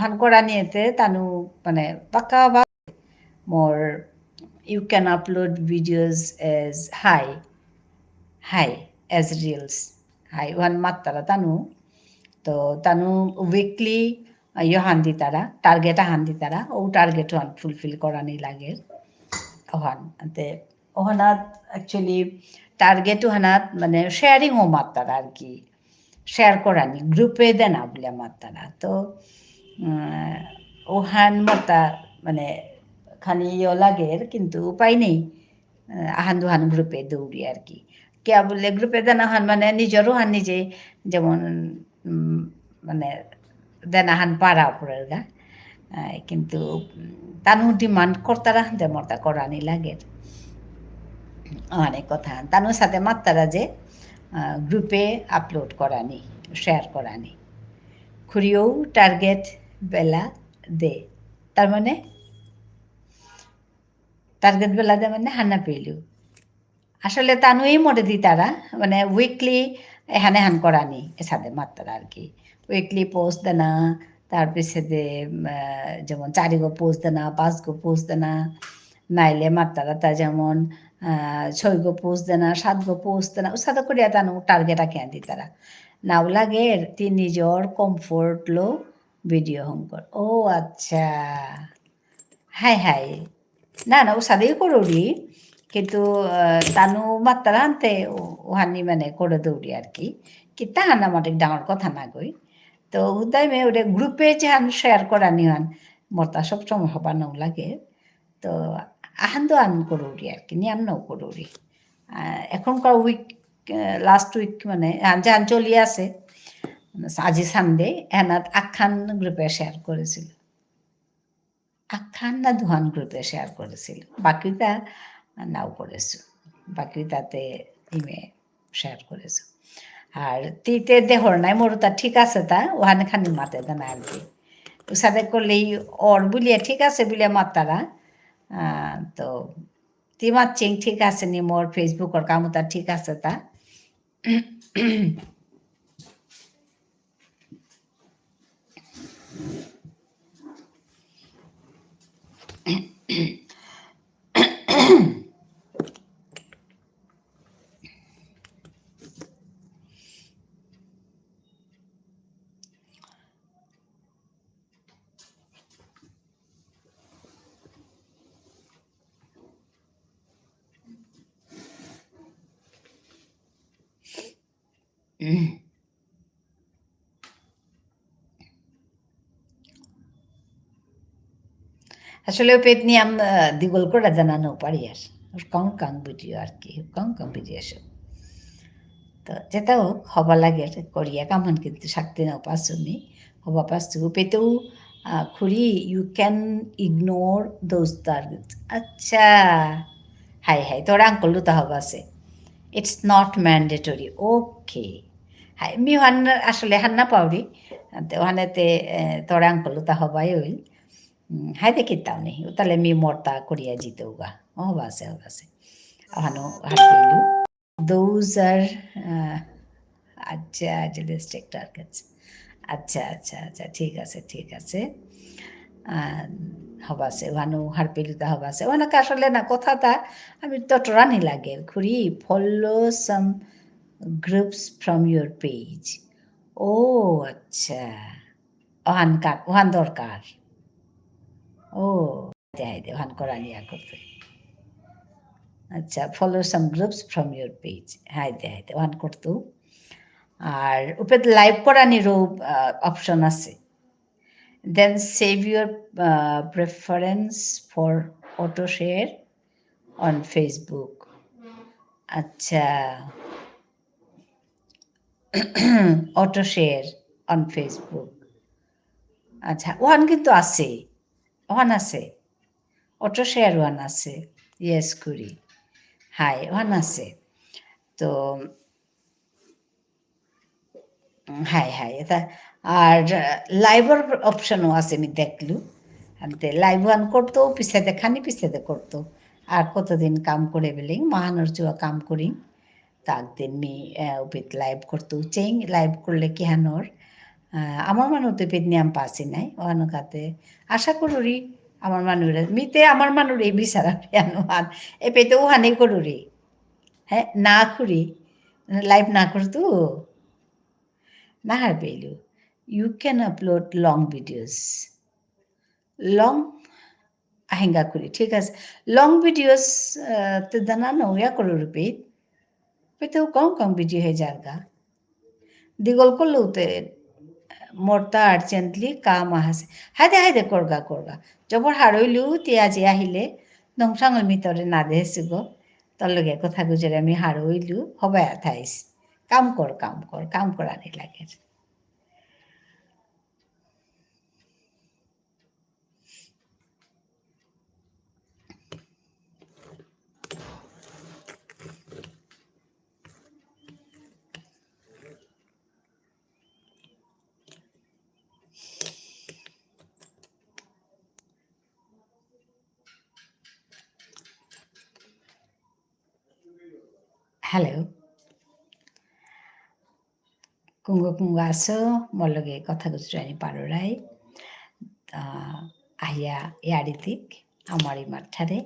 হান কৰানিতে তানু মানে পাকা বা মোর you can upload videos as হাই এজ রিলস হাই ওহান মাত্তারা তানু তো তানু উইকলি ইয়ে হান দি তারা টার্গেট হান দি তারা ও টার্গেট হান ফুলফিল কৰানি লাগে ওহান তে ওহানাত অ্যাকচুয়ালি টার্গেট ওহানাত মানে শেয়ারিংও মাত্তারা আর কি শেয়ার করানি গ্রুপে দেনা বলে মাত্তারা তো ওহান মাত্তা মানে খানি ইয়ে লাগের কিন্তু উপায় নেই আহান দুহান গ্রুপে দৌড়ি আর কি কে বললে গ্রুপে দেনা হান মানে নিজেরও হান নিজে যেমন মানে দেনা হান পারা পড়ের গা কিন্তু তানু ডিমান্ড করতারা দে মর্তা করানি লাগে অনেক কথা তানুর সাথে মাত্তারা যে গ্রুপে আপলোড করানি শেয়ার করানি খুঁড়িও টার্গেট বেলা দে তার মানে টার্গেট বেলা দে মানে হান্না পেলু আসলে তানুই মোটে দি তারা মানে উইকলি এখানে হান করানি এসাদে মাত্রা আর কি উইকলি পোস্ট দেনা তার পিছনে যেমন 4 গো পোস্ট দেনা 5 গো পোস্ট দেনা নাইলে মাত্রা তা যেমন 6 গো পোস্ট দেনা 7 গো পোস্ট দেনা উসাদা করিয়া তানু টার্গেট আঁকে দি তারা নাও লাগে তি নিজর কমফোর্ট লো ভিডিও হংকর ও আচ্ছা হাই হাই না না উসাদেই করুরি কিন্তু তানু মাত্রা আনতে ওহানি মানে করে দৌড়ি আর কি কিতা হান আমার ডাঙর কথা না কই তো উদাই মে ওটা গ্রুপে যে হান শেয়ার করা নিহান মরতা সবসময় হবার নাও লাগে তো আহান তো আন করুরি আর কি নিয়াম নাও করুরি এখনকার উইক লাস্ট উইক মানে যান চলিয়ে আছে আজি সানডে এনাত আখান গ্রুপে শেয়ার করেছিল আখান না দুহান গ্রুপে শেয়ার করেছিল বাকিটা নাও করেছো বাকিটাতে ইমে শেয়ার করেছো আর তিতে দেহর নাই মোর তা ঠিক আছে তা ওখানে খানি মাতে দেন আর কি সাথে করলেই ওর বুলিয়া ঠিক আছে বুলিয়া মাতারা তো তি মাতছিং ঠিক আছে নি মোর ফেসবুকর কামতা ঠিক আছে তা আসলে পেট নিয়ে দিগল করে জানানো পারি আর কম কম ভিডিও আর কি কম ভিডিও সব তো যেটা হোক হবা লাগে করিয়া কামান কিন্তু শাক্তি নাও পাসুনি হবা পাসু পেতেও খুঁড়ি you can ignore those targets আচ্ছা হাই হাই তোরা আঙ্কল তো হবা আছে ইটস নট ম্যান্ডেটরি ওকে হাই মি হান আসলে হান্না পাওরি ওখানেতে তোরা আঙ্কল তা হবাই হইল হাই দেখি তাও নেই তাহলে মি মরতা করিয়া জিতে উগা হবা আছে ওখানো হাত পেলু those are আচ্ছা realistic targets আচ্ছা ঠিক আছে হবাছে ওখানো হার পেলুতা হবাছে ওখানে আসলে না কথাটা আমি তটরানি লাগে ঘুরি follow some groups from your page ও আচ্ছা ওহান দরকার ও দে ওহান করা নিয়া করতে আচ্ছা follow some groups from your page হাইতে ওয়ান করতো আর উপরে লাইভ করানিরও অপশন আছে then save your preference for auto share on Facebook আচ্ছা অটো শেয়ার অন ফেসবুক আচ্ছা ওয়ান কিন্তু আছে ওয়ান আছে অটো শেয়ার ওয়ান আছে ইয়েস করি হাই ওয়ান আছে তো হাই এটা আর লাইভর অপশনও আছে আমি দেখলু আনতে লাইভ ওয়ান করতো পিছাতে করতো আর কতদিন কাম করে বেলে মহানোর চুয়া কাম করি তাকদিন মি উপিত লাইভ করতো চেং লাইভ করলে কি হানোর আমার মানুষ তো পেদ নিয়াম পাসি নাই ওয়ানকাতে আশা করি আমার মানুষের মিতে আমার মানুষ এই বিচারা আনোহান এ পেতে ওহানে করুরি হ্যাঁ না করি লাইভ না করতো Nahar Belu, you can upload long videos. Long আহেঙ্গা করি ঠিক আছে লং ভিডিওস তো দানা নয়া করো রিপিট পেতেও কম ভিডিও হয়ে যারগা দিগল করলেও তে মরতা আর্জেন্টলি কাম আহাসে হাইদে করগা জবর হারইলু তিয়াজি আহিলে নংসাঙল ভিতরে না দেহেছি গো তোর লগে কথা গুজরে আমি হারইলু হবাই থাইস কাম করানি লাগে Hello. Kungo aso mologe kotha gujrani parorai. Ahia yaritik amari mathare.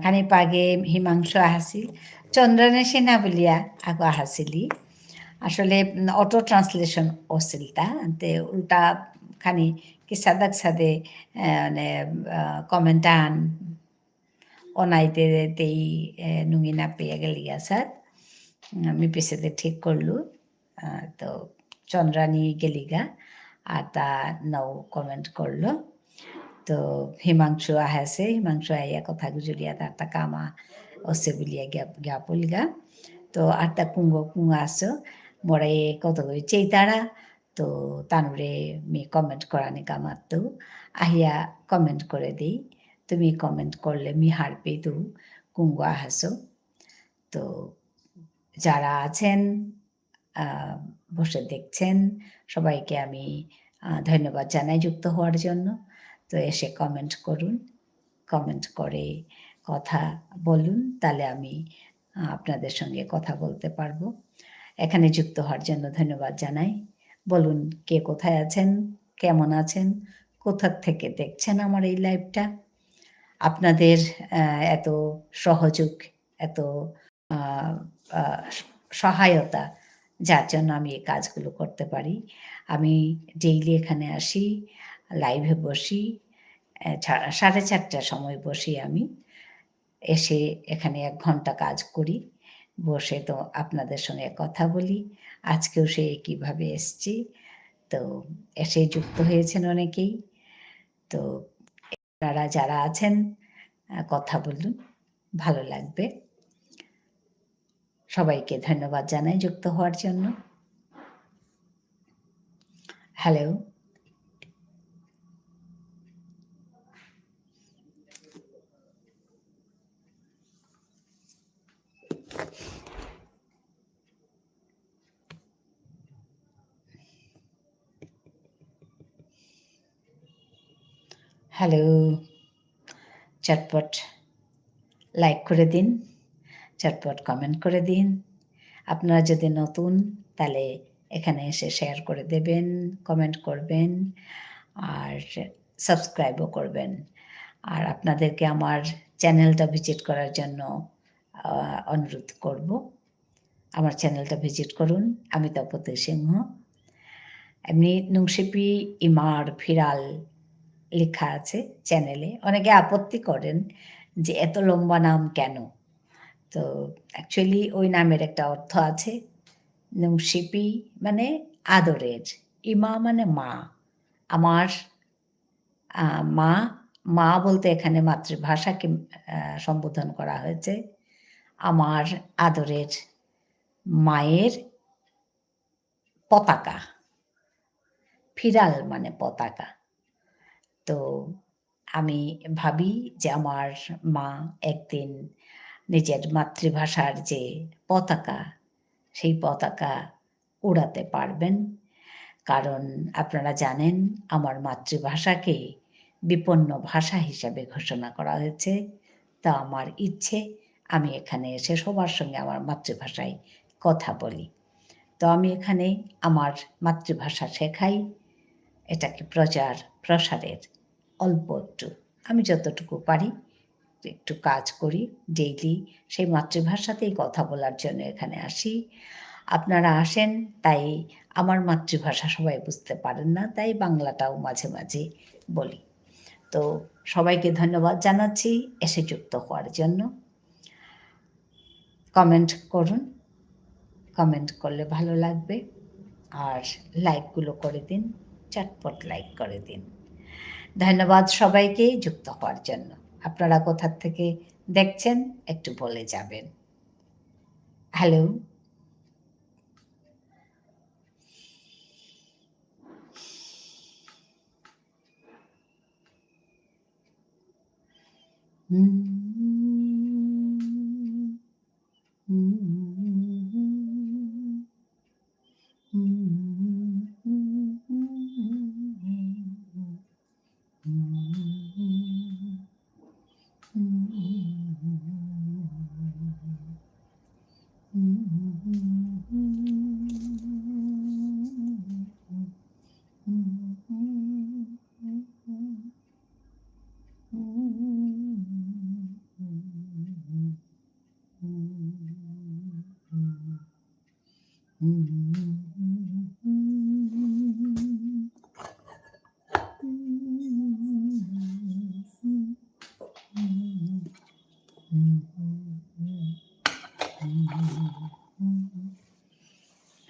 Kani page Himanshu আহিছিল চন্দ্ৰনে সেনা বুলিয়া আগো আহিছিলি আসলে অটো ট্রান্সলেশন আছিল তা তে উল্টা খানি কি সাদাক সাদে মানে কমেন্টান অনাইতে তেই নুঙ্গি না পেয়ে গেলি স্যার আমি পেছাতে ঠিক করলু তো চন্দ্রানী গেলিগা আর তা নৌ কমেন্ট করলো তো হিমাংশু আহেছে হিমাংশু আইয়া কথা গুজরিয়া তার কামা অসে বুলিয়া গ্যাপলগা তো আর তা কুঙ্গা আসো মরে কত চেইতারা তো তানুরে মি কমেন্ট করানি কামার তো আহিয়া কমেন্ট করে দিই তুমি কমেন্ট করলে মি হার পেয়ে তো কুঙ্গ আহাসো তো যারা আছেন বসে দেখছেন সবাইকে আমি ধন্যবাদ জানাই যুক্ত হওয়ার জন্য তো এসে কমেন্ট করুন কমেন্ট করে কথা বলুন তাহলে আমি আপনাদের সঙ্গে কথা বলতে পারবো এখানে যুক্ত হওয়ার জন্য ধন্যবাদ জানাই বলুন কে কোথায় আছেন কেমন আছেন কোথা থেকে দেখছেন আমার এই লাইভটা আপনাদের এত সহযোগ এত সহায়তা যার জন্য আমি এই কাজগুলো করতে পারি আমি ডেইলি এখানে আসি লাইভে বসি 4:30টার সময় বসি আমি এসে এখানে 1 ঘন্টা কাজ করি বসে তো আপনাদের সঙ্গে কথা বলি আজকেও সে একইভাবে এসছি তো এসে যুক্ত হয়েছেন অনেকেই তো আপনারা যারা আছেন কথা বলুন ভালো লাগবে সবাইকে ধন্যবাদ জানাই যুক্ত হওয়ার জন্য হ্যালো হ্যালো চটপট লাইক করে দিন চটপট কমেন্ট করে দিন আপনারা যদি নতুন তাহলে এখানে এসে শেয়ার করে দেবেন কমেন্ট করবেন আর সাবস্ক্রাইবও করবেন আর আপনাদেরকে আমার চ্যানেলটা ভিজিট করার জন্য অনুরোধ করব আমার চ্যানেলটা ভিজিট করুন আমি তপতি সিংহ এমনি নুংশিপি ইমার ফিরাল লেখা আছে চ্যানেলে অনেকে আপত্তি করেন যে এত লম্বা নাম কেন তো অ্যাকচুয়ালি ওই নামের একটা অর্থ আছে নুংশিপি মানে আদরের ইমা মানে মা আমার মা মা বলতে এখানে মাতৃভাষাকে সম্বোধন করা হয়েছে আমার আদরের মায়ের পতাকা ফিরাল মানে পতাকা তো আমি ভাবি যে আমার মা একদিন নিজের মাতৃভাষার যে পতাকা সেই পতাকা উড়াতে পারবেন কারণ আপনারা জানেন আমার মাতৃভাষাকে বিপন্ন ভাষা হিসাবে ঘোষণা করা হয়েছে তা আমার ইচ্ছে আমি এখানে এসে সবার সঙ্গে আমার মাতৃভাষায় কথা বলি তো আমি এখানে আমার মাতৃভাষা শেখাই এটাকে প্রচার প্রসারের অল্প একটু আমি যতটুকু পারি একটু কাজ করি ডেইলি সেই মাতৃভাষাতেই কথা বলার জন্য এখানে আসি আপনারা আসেন তাই আমার মাতৃভাষা সবাই বুঝতে পারেন না তাই বাংলাটাও মাঝে মাঝে বলি তো সবাইকে ধন্যবাদ জানাচ্ছি এসে যুক্ত হওয়ার জন্য কমেন্ট করুন কমেন্ট করলে ভালো লাগবে আর লাইকগুলো করে দিন চটপট লাইক করে দিন ধন্যবাদ সবাইকে যুক্ত হওয়ার জন্য আপনারা কোথা থেকে দেখছেন একটু বলে যাবেন হ্যালো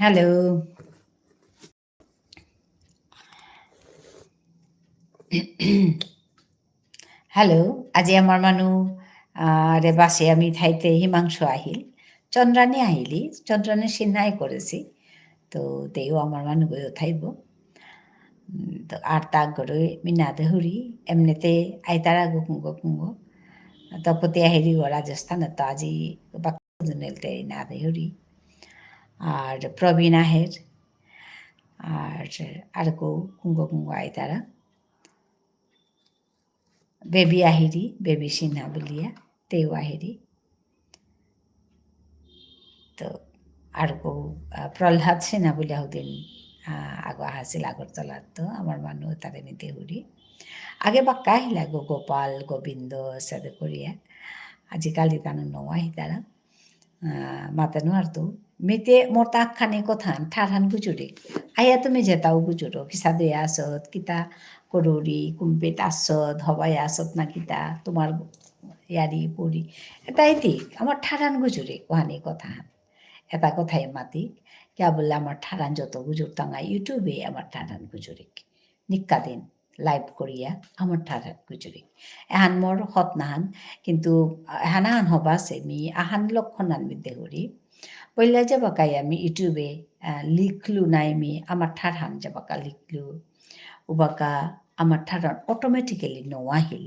হ্যালো হ্যালো আজি আমাৰ মানুহ রে বাসে আমি থাইতে হিমাংশু আহিল চন্দ্রানী আহিলি চন্দ্রানী সিনহাই করেছি তো তেও আমার মানুহ গৈ উঠাইব তো আর তাক গরু মিনাদে হুরি এমনিতে আইতারা গুকুঙ্গ তপতি আহিরি গো রাজস্থান তো আজি বাকুনেলতে নাদে হুরি আর প্রবীণ আহের আর কো কুঙ্গ আইতারা বেবি আহিরি বেবি সিনহা বলিয়া তেও আহিরি তো আৰু প্ৰহ্লাদ সিনহা বুলি আহোঁদিন আগৰ আছিল আগৰতলাত তো আমাৰ মানুহ তাৰে নিতে ঘূৰি আগে বাক্কা আহিলা গোপাল গোবিন্দ সাথে করিয়া আজিকালি তানো নয় তারা মাতানো আর তো মেতে মোর তাকখানি কথা ঠারহান গুজুরে আয়া তুমি যেতাও গুজুরো কিসা দিয়ে আসত কিতা করুরি কুম্পেত আসত হবাই আসত না কিতা তোমার ইয়ারি পড়ি এটাই ঠিক আমার ঠারান গুজুরে ওহানি কথা এটা কথাই মাতি কিয়া বললে আমার ঠারান যত গুজুর তাঙা ইউটিউবে আমার ঠারান গুজুরিক নিক্কা দিন লাইভ করিয়া আমার ঠারান গুজুরিক এহান মোর হত নাহান কিন্তু এহান আহান হবা আছে মি আহান লক্ষণ আনবি দেহরি পইলা যাবাকাই আমি ইউটিউবে লিখলু নাই মি আমার ঠারহান যাবাকা লিখলু উবাকা আমার ঠারহান অটোমেটিক্যালি নোয়াহিল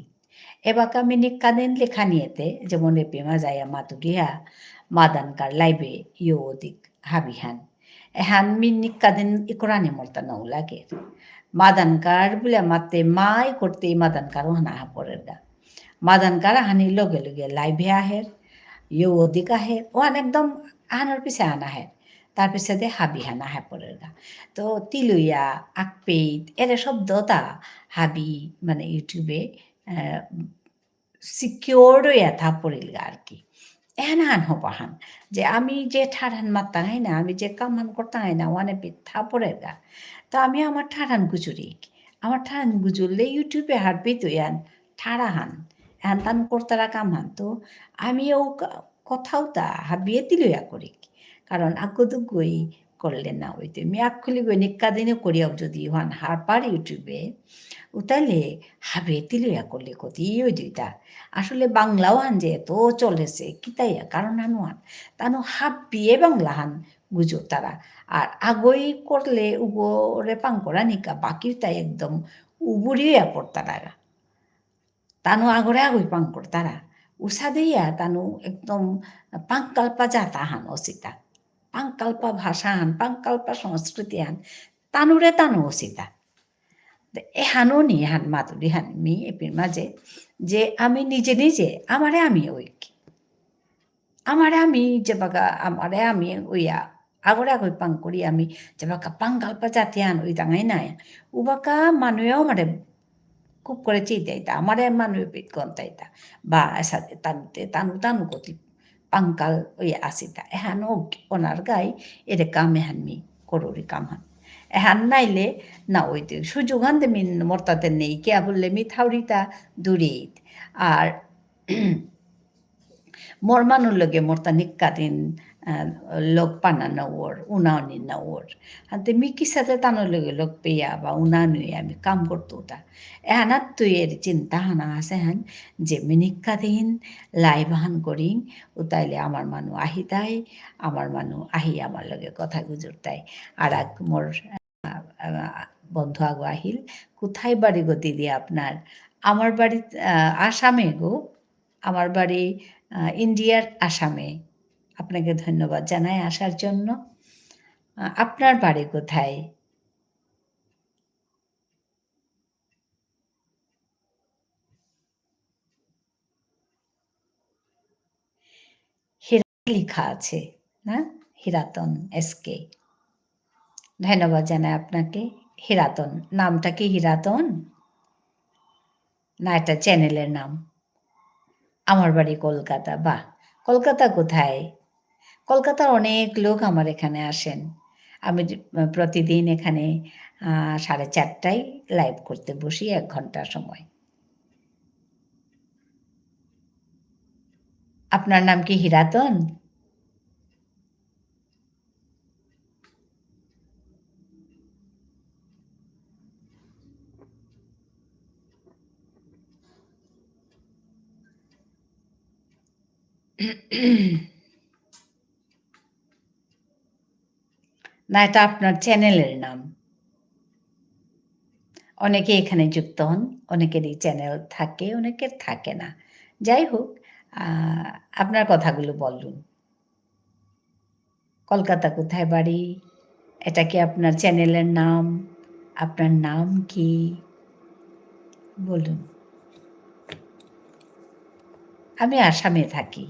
এবাকা আমি নিক্কা দিন লেখা নিয়েতে যেমন এপিমা যাইয়া মাতুরিয়া মাদানকার লাইবে ইয়ো ওদিক হাবিহান এহান মিন নিক্কাদিন ইকরানি মরতা নৌ লাগে মাদানকার বলে মাতে মাই করতে মাদানকার হানা পরের গা মাদানকার হানি লগে লগে লাইভে আহের ইয়ো ওদিক আহের ওহান একদম আহানোর পিছে আনা আহের তার পিছতে হাবিহান আহে পরের গা তো তিলুইয়া আকপেইত এরে শব্দটা হাবি মানে ইউটিউবে সিকিওর হইয়া থা পড়িল গা আর কি এহান হবাহান যে আমি যে ঠাড়ান মারতাম হয় না আমি যে কামান করতাম হয় না ওয়ানে পিঠা পড়ে গা তো আমি আমার ঠাড়ান গুজুরি আমার ঠাড়ান গুজুরলে ইউটিউবে হাঁটবি তো ইয়ান ঠাড়া হান এহান তান করতারা কাম হান তো আমি ও কথাও তা হাবিয়ে দিলইয়া করি কারণ আগতো গই করলে না হইতে আমি খুলি গই নিক্কা দিনে করিয়াও যদি ওয়ান হারপার ইউটিউবে উতাইলে হাবিয়ে দিলইয়া করলে কতি ওই দুইটা আসলে বাংলাও হান যে এত চলেছে কিতাইয়া কারণ হানুয়ান তানো হাবিয়ে বাংলা হান গুজো তারা আর আগই করলে উগরে পাং করা নিকা বাকি তাই একদম উবুরিয়া পড়তারা তানো আগরে আগই পাং করতারা উষা দিয়া তানো একদম পাঙ্কাল্পা যাতা হান অসিতা পাঙ্কাল্পা ভাষা হান পাঙ্কাল্পা সংস্কৃতি হান তানুরে তানো অসিতা এহানো নি হান মাতুরি হান মি এপির মাঝে যে আমি নিজে নিজে আমারে আমি ওইক আমারে আমি যে বাগা আমারে আমি ওইয়া আগরে আগই পাং করি আমি যে বাকা পাঙ্গালপা জাতি আন ওই দাঙাই নাই উবাকা মানুষেও আমারে খুব করে চিতাইতা আমারে মানুষ গন্তাইতা বা সাথে তানুতে তানু তানু গতি পাঙ্কাল ওই আসিতা এহানো ওনার গাই এরে কাম এহান মি কররি কাম হান এহান নাইলে না ওইতে সুযোগ হানতে মিন মর্তাতে নেই কে বললে মি থাউরিতা দূরিত আর মোর মানুষ লগে মোরতা নিক্কা দিন লোক পানা নওর উনাওনি নওর হাতে মি কিসাতে তানো লগে লোক পেয়া বা উনানুই আমি কাম করতো ওটা এহানাত তুই এর চিন্তা হানা আছে হান যে মি নিক্কা দিন লাইভ হান করিং ও তাইলে আমার মানুষ আহি তাই আমার মানুষ আহি আমার লগে কথা গুজর তাই আর এক মোর বন্ধু আগো আহিল কোথায় বাড়ি গো দিদি আপনার আমার বাড়ি আসামে গো আমার বাড়ি ইন্ডিয়ার আসামে আপনাকে ধন্যবাদ জানাই আসার জন্য আপনার বাড়ি কোথায় হিরা লেখা আছে না হিরাতন এসকে ধন্যবাদ জানাই আপনাকে হিরাতন নামটা কি হিরাতন না এটা চ্যানেলের নাম আমার বাড়ি কলকাতা বাহ কলকাতা কোথায় কলকাতার অনেক লোক আমার এখানে আসেন আমি প্রতিদিন এখানে 4:30টায় লাইভ করতে বসি 1 ঘন্টা সময় আপনার নাম কি হিরাতন না, এটা আপনার চ্যানেলের নাম। অনেকে এখানে যুক্ত হন, অনেকেরই চ্যানেল থাকে, অনেকের থাকে না। যাই হোক, আ আপনার কথাগুলো বলুন। কলকাতা কোথায় বাড়ি? এটা কি আপনার চ্যানেলের নাম? আপনার নাম কি? বলুন। আমি আসামে থাকি।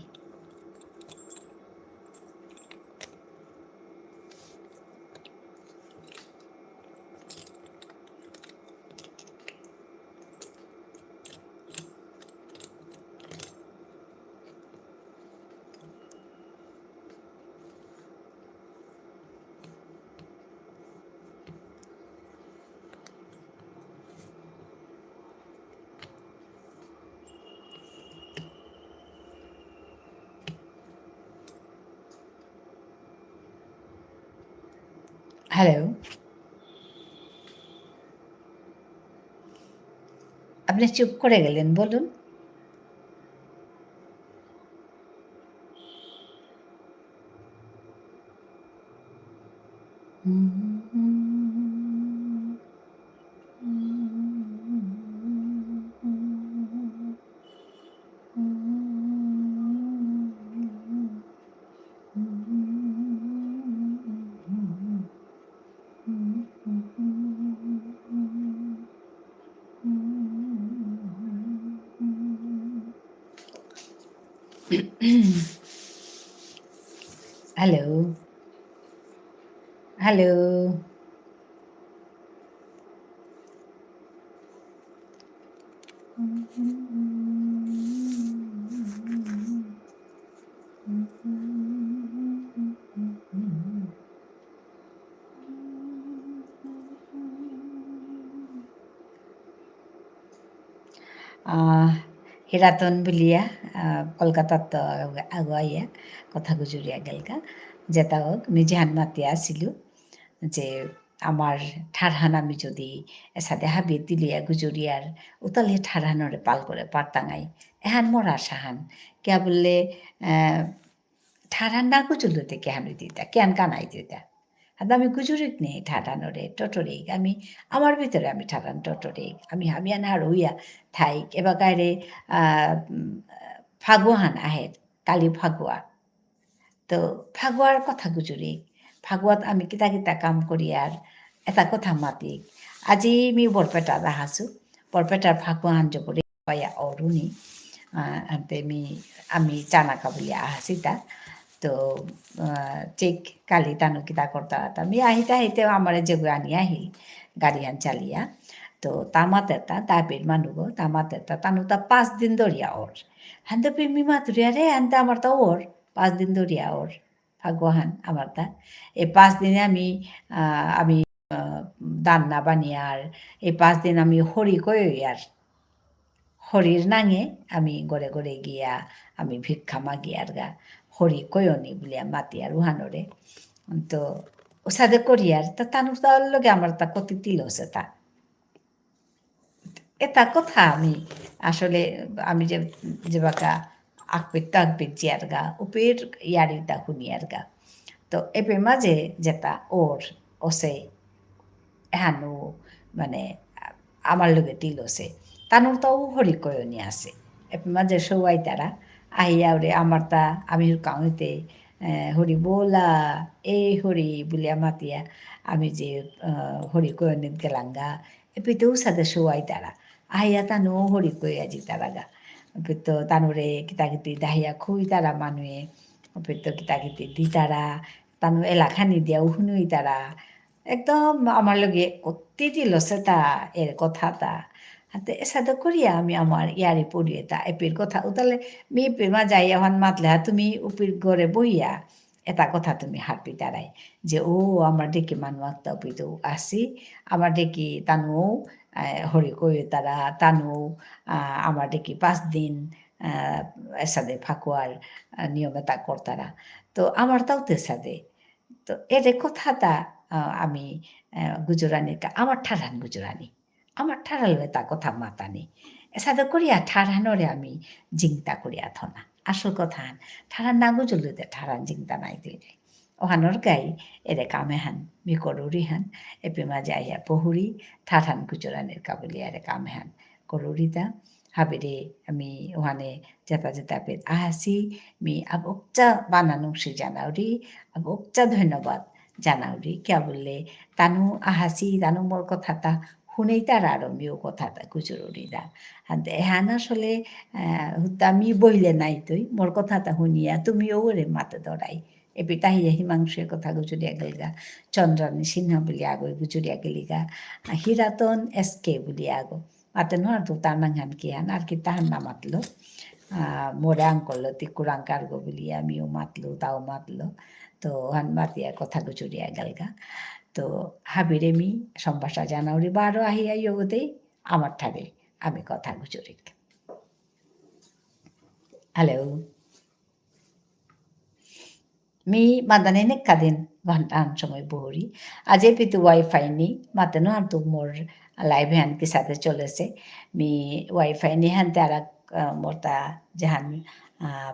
হ্যালো? আপনি চুপ করে গেলেন, বলুন। হ্যালো? হ্যালো? হিরাতন বলিয়া কলকাতাত তো আগুয়াইয়া কথা গুজরিয়া গেলকা যেটা হোক মিজাহান মাতিয়া আসিল যে আমার ঠারহান আমি যদি এসাথে হাবি দিলিয়া গুজরিয়ার উতালে ঠারহানরে পাল করে পারতাঙাই এহান মরা সাহান কে বললে ঠারহান না গুজুলতে কে হানি দিতা কেন কানাই দিতা আর আমি গুজুরিক নেই ঠাটানোরে টটরিক আমি আমার ভিতরে আমি ঠাটান টটরিক আমি হামিয়ান আর হইয়া থাইক এবার গায়ে ফাগুয়াহান আহের কালি ফাগুয়া তো ফাগুয়ার কথা গুজুরিক ফাগুয়াত আমি কিতা কিতা কাম করি আর এটা কথা মাতিক আজি আমি বৰপেটা আহাছো বৰপেটার ফাগুয়াহান জপরে পাইয়া অরুণী আনতে আমি চানাকা বলি আহাসিতা তো চেক কালি তানু কিতা করতা আমি আহিতে আহিতে আমার যেগু আনি আহিল গাড়ি আন চালিয়া তো তামাতেতা দাবির মানুষ তামাতেতা তানু তা 5 দিন ধরিয়া ওর হান্তে প্রেমী মাতুরিয়া রে হান্তে আমার তা ওর 5 দিন ধরিয়া ওর ভাগ্যহান আমার তা এই 5 দিনে আমি দান না বানিয়ে আর এই 5 দিন আমি হরি কই আর হরির নাঙে আমি গড়ে গড়ে গিয়া আমি ভিক্ষা মাগি আর গা হরি কয়নি বলিয়া মাতি আর উহানরে তো ও সাথে করি আর তা তানুর তার লগে আমার তা কতি তিল আছে তা এটা কথা আমি আসলে আমি যে বাকা আকপিত জিয়ার গা উপের ইয়ারিতা শুনি আর গা তো এপে মাঝে যেটা ওর ওসে এহানো মানে আমার লগে তিল আছে তানুর তাও হরি কয়নি আছে এপে মাঝে সবাই তারা আহিয়া ওরে আমার তা আমি কাউতে হরি বোলা এই হরি বলিয়া মাতিয়া আমি যে হরি কয়নিত গেলাঙ্গা এপিতেও সাথে সবাই তারা আহিয়া তানো হরি কই আজি তারা গা তো তানুরে কিতাকিতি দাহিয়া খুই তারা মানুয়ে তো কিতাকিতি দি তারা তানু এলাখানি দিয়াও শুনুই তারা একদম আমার লগে অতি দিলছে তা এর কথা তা হাতে এসাদে করিয়া আমি আমার ইয়ারে পড়িয়ে তা এপির কথা উতালে মেয়ে মা যাই এখন মাতলে তুমি উপির ঘরে বইয়া এটা কথা তুমি হাঁটবি তারাই যে ও আমার ডেকে মানু আত্মা উপিতেও আসি আমার ডেকে তানু হরি কই তারা তানু আমার ডেকে 5 দিন এসাদে ফাকুয়ার নিয়মে তা করতারা তো আমার তাও তেসাদে তো এর কথাটা আমি গুজরানির আমার ঠারান গুজরানি আমার ঠারালে তা কথা মাতানি এসাদে করিয়া ঠারানোরে আমি জিংতা করিয়া থনা আসল কথা ঠারান নাগু জলুতে ঠারান জিংতা নাই তুই নাই ওহানোর গাই এরে কামে হান মি করুরি হান এপি মাঝে আইয়া পহুরি ঠাঠান কুচুরানের কাবুলি আরে কামে হান করুরিতা হাবিরে আমি ওহানে যেতা যেতা পেত আহাসি মি আবকচা বানানো সে জানাউরি আবকচা ধন্যবাদ জানাউরি কিয়া বললে তানু আহাসি তানু মোর কথাটা শুনেই তার আরো মিও কথাটা কুচুরুরিদা হ্যান আসলে আমি বইলে নাই তুই মোর কথাটা শুনিয়া তুমিও ওরে মাতে ধরাই এপি তাহিয়া হিমাংশুর কথা গুজরিয়া গেলগা চন্দ্রানী সিংহ বলি আগো গুজরিয়া গেলিগা হিরাতন এসকে বলি আগো মাতে নোয়ার তো তার নাঙ্গান কি হান আর কি তাহার না মাতলো মোরে আঙ্কল তিকুরাং কার্গো বলি আমিও মাতলো তাও মাতলো তো হান মাতিয়া কথা গুজরিয়া গেলগা তো হাবিরে মি সম্ভাষা জানাউরি বারো আহিয়া ইয়োগতেই আমার ঠারে আমি কথা গুজরিক halo mi madanene kadin ঘন্টান সময় বহরি আজে পিতু ওয়াইফাই নি মাতেনো আর তো মোর লাইভ হ্যান কি সাথে চলেছে মি ওয়াইফাই নি হ্যান তারা মোরতা জাহান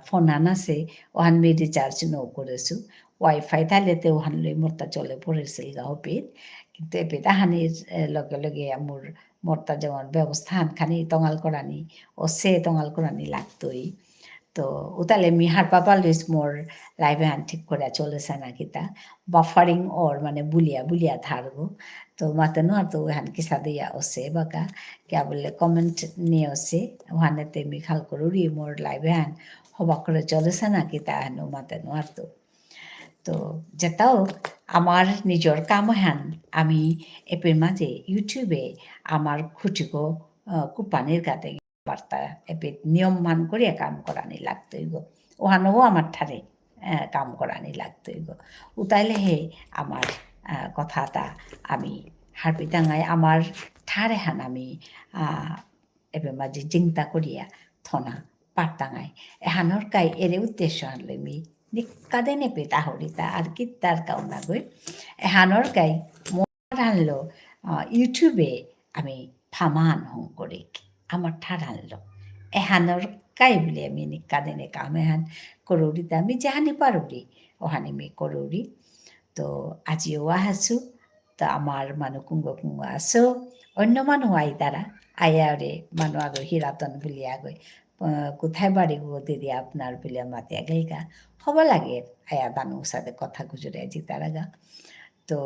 ফোন আনাছে ওহান মি রিচার্জ নো করেছু ওয়াইফাই থালেতে ওহান লই মোরতা চলে পড়েছিল গাও পেট কিন্তু এপে তাহানির লগে লগে মোর মোরতা যেমন ব্যবস্থা খানি তঙাল করানি ও সে তঙাল করানি লাগতোই তো উতালে মি হারপা পালিস মোর লাইভে আন ঠিক করে চলেছে না কিতা বাফারিং ওর মানে বুলিয়া বুলিয়া থারগো তো মাতে নো তো ওহান কিসা দিয়া ওসে বাকা কিয়া বললে কমেন্ট নিয়ে ওসে ওহানেতে মি খাল করুরি মোর লাইভে আন হবা করে চলেছে না কিতা হেনো মাতে নো তো যেটাও আমার নিজের কাম হ্যান আমি এপের মাঝে ইউটিউবে আমার খুঁটিগো কুপানির গাতে বার্তা এপে নিয়ম মান করে কাম করানি লাগতই গো ওহানও আমার ঠারে কাম করানি লাগতই গো উতাইলে হে আমার কথাটা আমি হারপিতাঙায় আমার ঠারে হান আমি এবার মাঝে চিন্তা করিয়া থনা পারতাঙায় এহানোর কাই এরে উদ্দেশ্য আনলে মি নিকাদে নেপে তাহরিতা আর কি তার কাউ না গই এহানোর কাই মোর আনলো ইউটিউবে আমি ফামান হং করে আমার ঠার আনলো এহানোর কাই বলে আমি নিকাদে নে কাম এহান করুরিতা আমি জাহানি পারুরি ওহানি মি করুরি তো আজিও আহাসু তো আমার মানু কুঙ্গ কুঙ্গ আসো অন্য মানু আই তারা আয়ারে মানু আগো হিরাতন বলি আগৈ কোথায় বাড়ি গো দিদি আপনার বলে মাতে গেলগা হব লাগে আয়া তানু সাথে কথা গুজরে জিতার আগা তো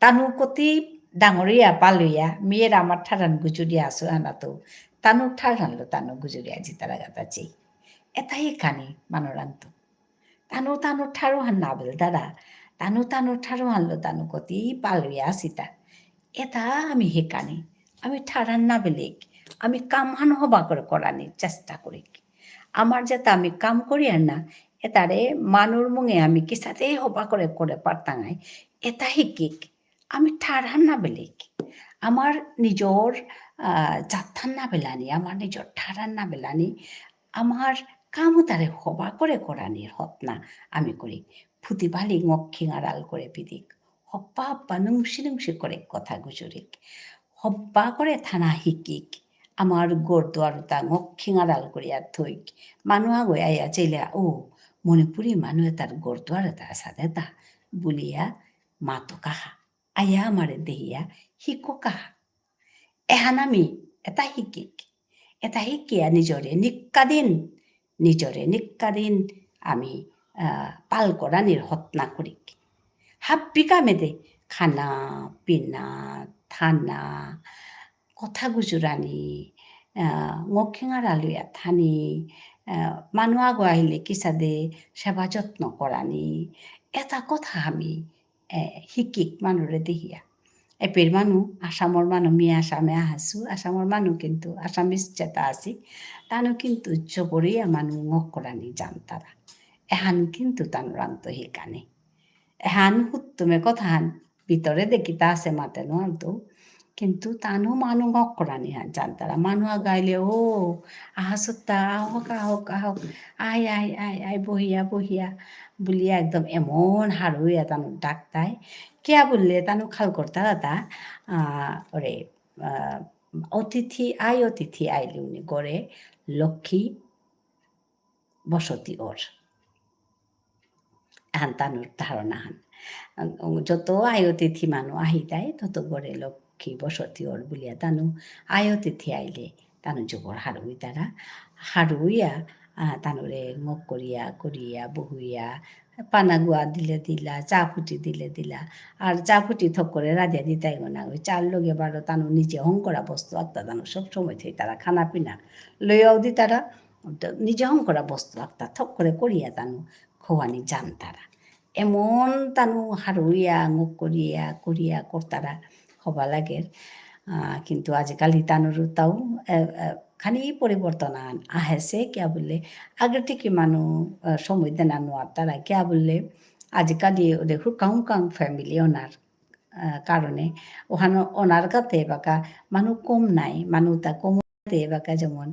তানু কতি ডাঙরিয়া পালইয়া মেয়ের আমার ঠারান গুজরিয়া আসো আনা তো তানু ঠারানলো তানু গুজরিয়া জিতার আগা তাচি এটাই কানি মানোরান্ত তানু তানু ঠারো হান নাবেল দাদা তানু তানু ঠারো আনলো তানু কতি পালইয়া আসিতা এটা আমি হেকানি আমি ঠারান না বেলেক আমি কামহান হবা করে করানির চেষ্টা করি আমার যাতে আমি কাম করি আর না এটারে মানুর মুঙে আমি কিসাতেই হবা করে করে পারতাঙাই এটা হিকিক আমি ঠারান না বেলেক আমার নিজর যাত্থান না বেলানি আমার নিজর ঠারান না বেলানি আমার কামও তারে হবা করে করানির হত না আমি করি ফুতিবালি ngক্ষিং আড়াল করে পিদিক হপ্পা হপ্পা নুংসি নুংসি করে কথা গুজরিক হব্বা করে থানা হিকিক আমার গোরদুয়ারতা ngক্ষিং আড়াল করিয়া থইক মানুহ আগৈ আইয়া চেইলা ও মণিপুরী মানুহে তার গোরদুয়ারতা সাথে তা বলিয়া মাতো কাহা আইয়া আমারে দেহিয়া হিকো কাহা এহান আমি এটা শিকিয়া নিজরে নিকাদিন আমি পাল করানির হত্যা করি হাব্বি কামেদে খানা পিনা থানা কথা গুজরানি ngক্ষিঙার আলুয়া থানি মানুহ আগো আহিলে কিসাদে সেবা যত্ন করানি এটা কথা আমি শিকিক মানুরে দেহিয়া এপের মানুহ আসামৰ মানুহ মি আসামে আহাসু আসামৰ মানুহ কিন্তু আসামিস যেটা আছি তানো কিন্তু জবরিয়া মানুহ ngক করানি জানতারা এহান কিন্তু তানোরান্ত হিকানে এহান হুত্তুমে কথাহান ভিতরে দেখিতা আছে মাতে নয়তো কিন্তু তানু মানুহ ngক করানি হান জানতারা মানুহ গাইলে ও আহাসুত্তা আহক আয় আয় আয় আয় বহিয়া বলিয়া একদম এমন হারুইয়া তানু ডাকতায় কেয়া বললে তানু খাল করতা দাদা ওরে অতিথি আইলে উনি গড়ে লক্ষ্মী বসতি ওর এহান তানুর ধারণা হান যত আয়তিথি মানুহ আহি যায় তত গড়ে লক্ষ্মী বসতি ওর বুলিয়া তানু আয়তিথি আইলে তানু যুগর হারুই তারা হারুইয়া তানুরে মুখ করিয়া করিয়া বহুইয়া পানা গুয়া দিলে দিলা চা ফুটি দিলে দিলা আর চা ফুটি থক করে রাজিয়া দিতাই না ওই চার লগে বারো তানু নিজে হংকরা বস্তু আত্মা তানু সব সময় থেকে তারা খানা পিনা লইয়াও দি তারা নিজে হংকরা বস্তু আত্মা থক করে করিয়া তানু খোয়ানি জান তারা এমন তানু হারুইয়া মুখ করিয়া করিয়া কর্তারা হবা লাগে কিন্তু আজিকালি তানুরও তাও খানি পরিবর্তন আহেছে কিয়া বললে আগের থেকে মানুষ সময় দেনা নোয়ার তারা কিয়া বললে আজিকালি ওদের হুকাং হুকাং ফ্যামিলি ওনার কারণে ওখানে ওনার কাতে বাকা মানুষ কম নাই মানুষ তা কমতে বাকা যেমন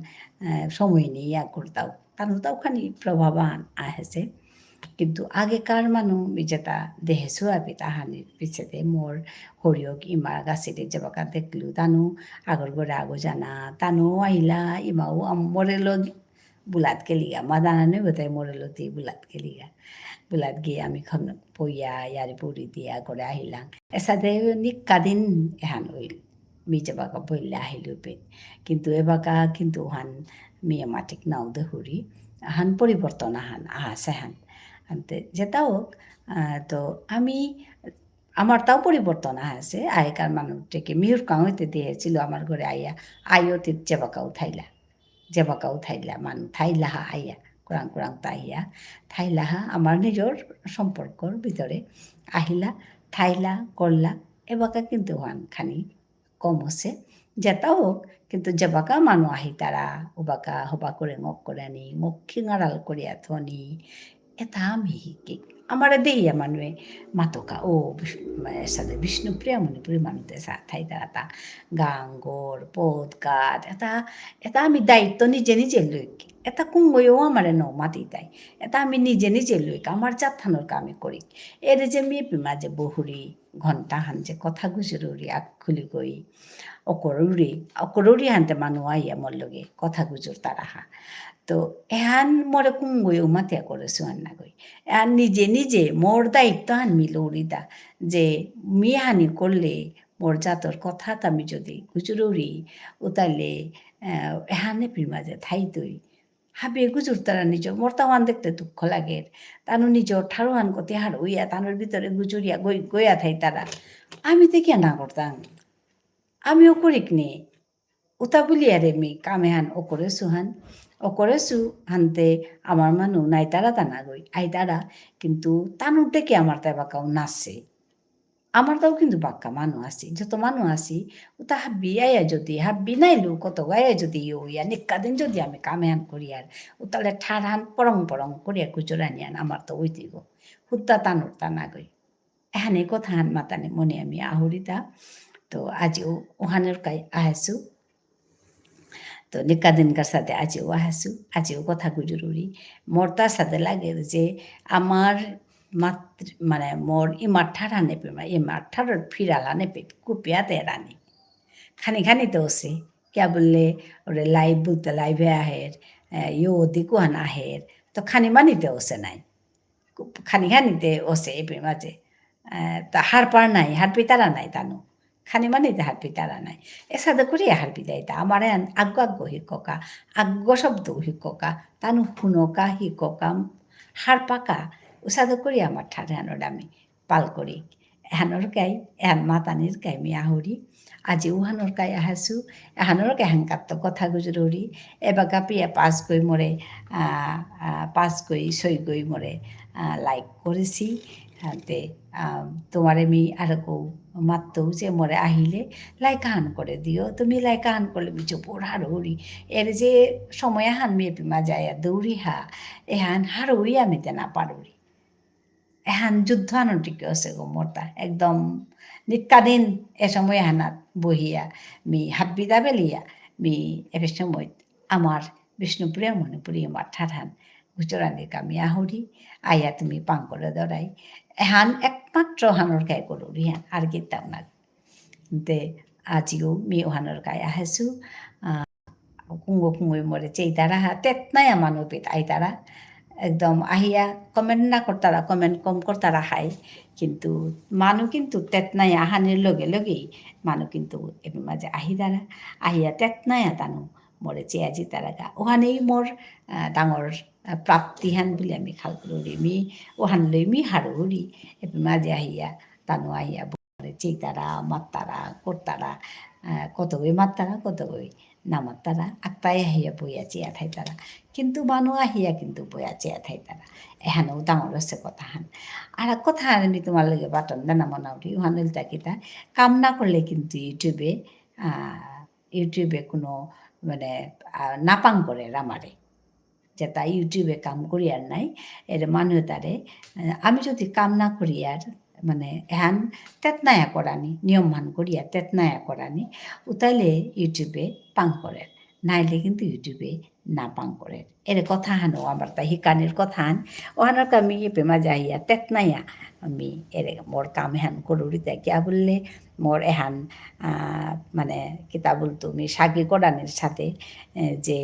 সময় নেই ইয়া করতাও তানু তাও খানি প্রভাবান আহেছে কিন্তু আগেকার মানুহ যেটা দেহেছো আমি তাহানির পিছেতে মোর সৰিয়হ ইমাৰ গাছেৰে যাবাকা দেখলো তানো আগৰ গড়ে আগো জানা তানো আহিলা ইমাও মরেলো বুলাত গেলিগা মা জানানে বোধহয় মরেলো দিয়ে বুলাত গেলিগা বুলাত গিয়ে আমি খন পইয়া ইয়ারে পড়ি দিয়া করে আহিলাম এসাথে নিকা দিন এহান হইল মি যাবাকা বইলে আহিলো পেন কিন্তু এবাকা কিন্তু হান মিয়া মাটিক নাও দেহুরি হান পরিবর্তন আহান আহাসে হান যেটা হোক তো আমি আমার তাও পরিবর্তন আছে আগেকার মানুষটাকে মিহুর কাঁ হইতে দিয়েছিল আমার ঘরে আইয়া আইওতে জেবাকা উঠাইলা মানুষ থাইলাহা আইয়া কোরআন কোরআন তাইয়া থাইলাহা আমার নিজের সম্পর্কর ভিতরে আহিলা থাইলা করলা এবাকা কিন্তু হান খানি কম হচ্ছে যেটা হোক কিন্তু যেবাকা মানুষ আহি তারা ওবাকা হবা করে মুখ করে আনি মুখ খিঙাড়াল করিয়া থনি এটা আমি শিকি আমার দেইয়া মানুহে মাতকা ও সাথে বিষ্ণুপ্রিয়া মণিপুরী মানুষদের থাই তারা তা গান গোর পদ গাত এটা আমি দায়িত্ব নিজে নিজে লই এটা কুঙ্গইও আমার ন মাতি তাই এটা আমি নিজে নিজে লই আমার চাথানোর কামে করি এর যে মেয়ে পিমা যে বহুরি ঘণ্টা হান যে কথা গুজরি আগ খুলি গই অকরুরি হানতে মানুহ আইয়া মোর লগে কথা গুজর তারা হা তো এহান মরে কুঙ্গইও মাতিয়া করেছো আন না গই এহান নিজে নিজে মোর দায়িত্ব হান মিলৌরিদা যে মিহানি করলে মোর জাতর কথা আমি যদি গুজরৌরি উতাইলে এহানে পিমাজে থাই তুই হাবি গুজুর তারা নিজ মোর তাওয়ান দেখতে দুঃখ লাগে তানু নিজ ঠারুহান কতে হার হইয়া তানোর ভিতরে গুজুরিয়া গইয়া থাই তারা আমি দেখি না করতাম আমিও করিক নি উতা বলি আরে মি কামে হান ও করেছু হান ও করেছু হানতে আমার মানুষ নাই তারা তা না গই আই তারা কিন্তু তানুর ডেকে আমার তাই বাকাও নাচছে আমার তাও কিন্তু বাক্কা মানুষ আছি যত মানুষ আছি ওটা হাব্বি আয়া যদি হাব্বি নাইলু কত গায়ে যদি ইয়া নিকা দিন যদি আমি কামে হান করি আর ও তাহলে ঠার হান পরং পরং করিয়া কুচুরা নিয়ান আমার তো ওই দিগ হুত্তা তানুর তা না গই এখানে কথা হান মাতানে মনে আমি আহুরিতা তো আজিও ওহানের কাই আহেছু তো নিকা দিনকার সাথে আজিও আহেছু আজিও কথা গুজরুরি মোর তার সাথে লাগে যে আমার মানে মোর ইমার ঠাড়া নেপে ইমার ঠাড়ার ফিরালা নেপে কুপিয়াতে রানি খানি খানিতে ওসে क्या বললে ওরে লাইভ বলতে লাইভে আহের ইয়ে দিকুহান আহের তো খানি মানিতে ওসে নাই খানি খানিতে ওসে এপে মাঝে তা হার পার নাই হার পিতারা নাই তানু খানি মানিতে হার পিতারা নাই এসাদে করিয়া হার পিতাইতা আমার আগ্য আগ্য শিক্ষকা আগ্য শব্দ শিক্ষকা তানু শুনকা শিক্ষকা হার পাকা উসাদে করি আমার ঠার হেনর আমি পাল করি এহানোর গাই এহান মাতানির গাই মি আহরি আজি উহানোর গাই আহাসু এহানোর গাই হাঙ্কাত্ত কথা গুজরি এবার গাপিয়া পাঁচ গই মরে পাঁচ গই ছয় গই মরে লাইক করেছি তে তোমার আমি আর কৌ মাত্তও যে মরে আহিলে লাইকাহান করে দিও তুমি লাইকাহান করলে বিচো পোড়ার হরি এর যে সময় হান মেয়ে পিমা যায় দৌড়ি হা এহান হারুই আমি তে না পারি এহান যুদ্ধ আনটিকে আছে গো মোরতা একদম নিকাদিন এ সময় হানাত বহিয়া মি হাব্বিদা বেলিয়া মি এ সময় আমার বিষ্ণুপ্রিয়া মণিপুরী আমার ঠাঠান গুজরানির কামি আহরি আইয়া তুমি পাং করে দরাই এহান একমাত্র হানোর গায়ে করুরি হান আর গীতাম না তে আজিও মি ওহানোর গায়ে আহেছু কুঙ্গো কুঙ্গোই মরে চেই তারা তেত নাই মানুহ পেত আই তারা একদম আহিয়া কমেন্ট না করতারা কমেন্ট কম করতারা হাই কিন্তু মানুহ কিন্তু তেত নাই আহানির লগে লগেই মানুহ কিন্তু এর মাঝে আহি তারা আহিয়া তেত নাই তানো মরে চেয়া জি তারা গা ওহানেই মোর ডাঙর প্ৰাপ্তি হান বুলি আমি খাল করি মি ওহান লৈ মি হাৰো হরি এর মাঝে আহিয়া তানো আহিয়া মরে চেই তারা মাত্তারা করতারা কত গই মাত্তারা কত গই নামাত তারা আত্মাই আহিয়া বইয়া চেয়া থাই তারা কিন্তু মানুহ আহিয়া কিন্তু বইয়া চেয়া থাই তারা এহানেও ডাঙর আছে কথা হান আর কথা আমি তোমার লগে বাটন দানা মনাউরি ওহানিল তাকিতা কাম না করলে কিন্তু ইউটিউবে কোনো মানে নাপাং করে আমারে যে তাই ইউটিউবে কাম করি আর নাই এর মানুষ তারে আমি যদি কাম না করি আর মানে এহান তেতনায়া করানি নিয়ম মান করিয়া তেতনায়া করানি উতাইলে ইউটিউবে পাং করেন নাইলে কিন্তু ইউটিউবে না পাং করেন এর কথা হানো আমার তা হিকানির কথা হান ওহানোর আমি পেমা যাইয়া তেতনায়া আমি এর মোর কাম হ্যান করুরি তাই কিয়া বললে মোর এহান মানে কিতা বলতো মি সাগি করানির সাথে যে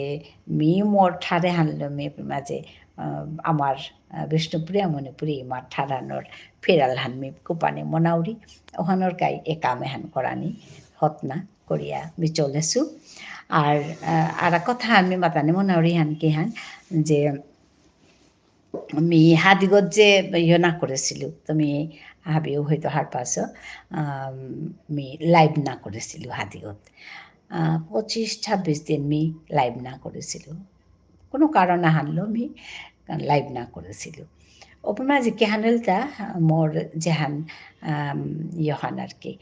মি মোর ঠারে হানলো মে মাঝে আমার বিষ্ণুপ্রিয়া মণিপুরি মার ঠারানোর ফেরাল হান মি কুপানি মনাউরি ওহানোর গাই এ কামে হান করানি হতনা করিয়া মি চলেছু আর কথা আমি মাতানি মনাউরি হান কি হান যে আমি হাদিগত যে ইয়ে না করেছিল তুমি হাবিও হয়তো হার পাস আমি লাইভ না করেছিল হাদিগত 25-26 দিন মি লাইভ না করেছিল কোনো কারণে হানলো মি লাইভ না করেছিল ওপমা যে কে হানেলটা মোর যেহান ইহান আর কি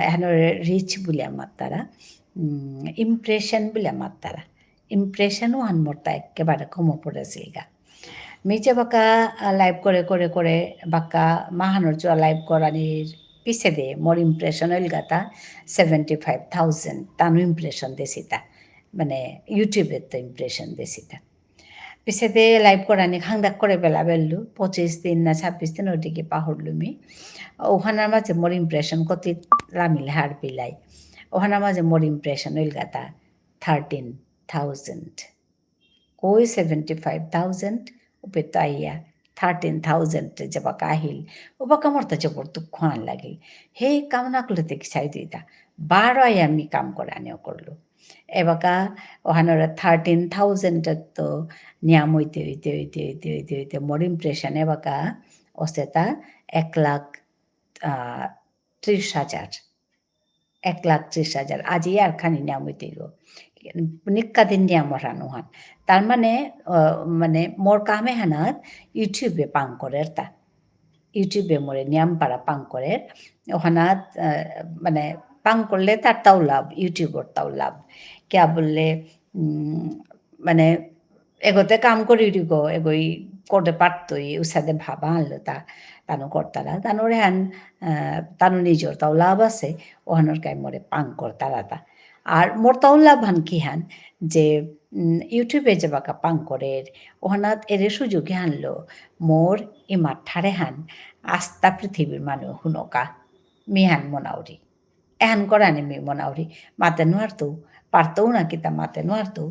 এহানোর রিচ বলে আমার তারা ইমপ্রেশন বলে আমার তারা ইমপ্রেশনও হান মোরটা একেবারে কমো পড়েছিল গা মিচে বাক্কা লাইভ করে করে করে বাক্কা মাহানোর চুয়া লাইভ করানির পিছে দে মোর ইমপ্রেশন হইল গাতা 75,000 তানো ইমপ্রেশন দেশিতা মানে ইউটিউবের তো ইমপ্রেশন দেশিতা পিছে দে লাইভ করানি খাংদাক করে বেলা বেললু 25 দিন না 26 দিন ওদিকে পাহরলু মি ওখানার মাঝে মোর ইমপ্রেশন কত লামিল হার পিলাই ওখানার মাঝে মোর ইমপ্রেশন হইল গাতা 13,000 কই 75,000 উপে তাইয়া 13,000 যে বাকা আহিল ও বাকা মোর তো জবর দুঃখ আন লাগিল হে কাম না করলে দেখি চাই দিতা 12 আমি কাম করানিও করলো এবাকা ওখানোর 13,000 তো নিয়াম হইতে হইতে হইতে হইতে হইতে হইতে মোর ইমপ্রেশন এবাকা অসেতা 1,30,000 1,30,000 আজি আর খানি নিয়াম হইতে গো নিক্কা দিন নিয়াম হানো হান তার মানে মানে মোর কামে হানাত ইউটিউবে পাং করের তা ইউটিউবে মোরে নিয়াম পাড়া পাং করের ওখানাত মানে পাং করলে তার তাও লাভ ইউটিউবর তাও লাভ কিয়া বললে মানে এগোতে কাম করি গো এগোই করতে পারতই উসাদে ভাবা আনলো তানো করতারা তানোর হ্যান তানো নিজের তাও লাভ আছে ওহানোর গায়ে মোরে পাং করতারা তা আর মোর তাও লাভ হান কি হান যে ইউটিউবে যে বাকা পাং করের ওহানাত এর সুযোগে হানলো মোর ইমার ঠারে হান আস্তা পৃথিবীর মানুষ হুনকা মিহান মনাউরি এহান করানি মি মনাউরি মাতে নোয়ারতো পারতও না কিতা মাতে নোয়ারতো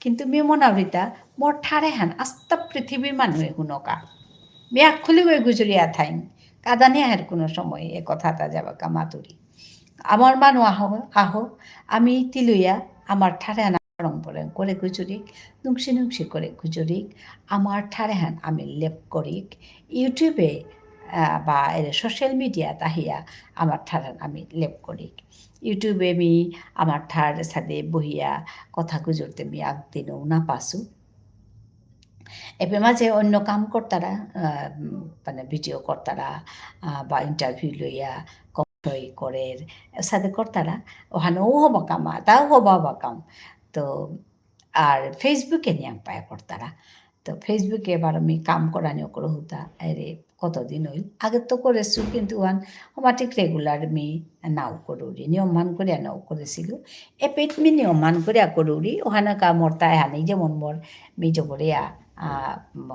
কিন্তু মি মনাউরিতা মোর ঠারে হান আস্তা পৃথিবীর মানুষে হুনকা মি আখ খুলি হয়ে গুজরিয়া থাইন কাদানি আহের কোনো সময় এ কথাটা যাবাকা মাতুরি আমার মানু আহো আমি তিলুইয়া আমার ঠারে হান পরম্পরা করে গুজরিক নুংসি করে গুজরিক আমার ঠারে হান আমি লেপ করিক ইউটিউবে বা এর সোশ্যাল মিডিয়া তাহিয়া আমার ঠারান আমি লেপ করিক ইউটিউবে আমি আমার ঠার সাথে বহিয়া কথা গুজরতে আমি একদিনও না পাসু এবার মাঝে অন্য কাম করতারা মানে ভিডিও করতারা বা ইন্টারভিউ লইয়া কই করের সাথে করতারা ওখানেও হবা কামা তাও হবা কাম তো আর ফেসবুকে নিয়ে পায় করতারা তো ফেসবুকে এবার আমি কাম করানিও করে হতা আরে কতদিন হইল আগে তো করেছু কিন্তু ওয়ান ঠিক রেগুলার মি নাও করুরি নিয়ম মান করিয়া নাও করেছিল এপেট মি নিয়ম মান করিয়া করুরি ওখানে কামর তাই হানি যেমন মোর মি জবরিয়া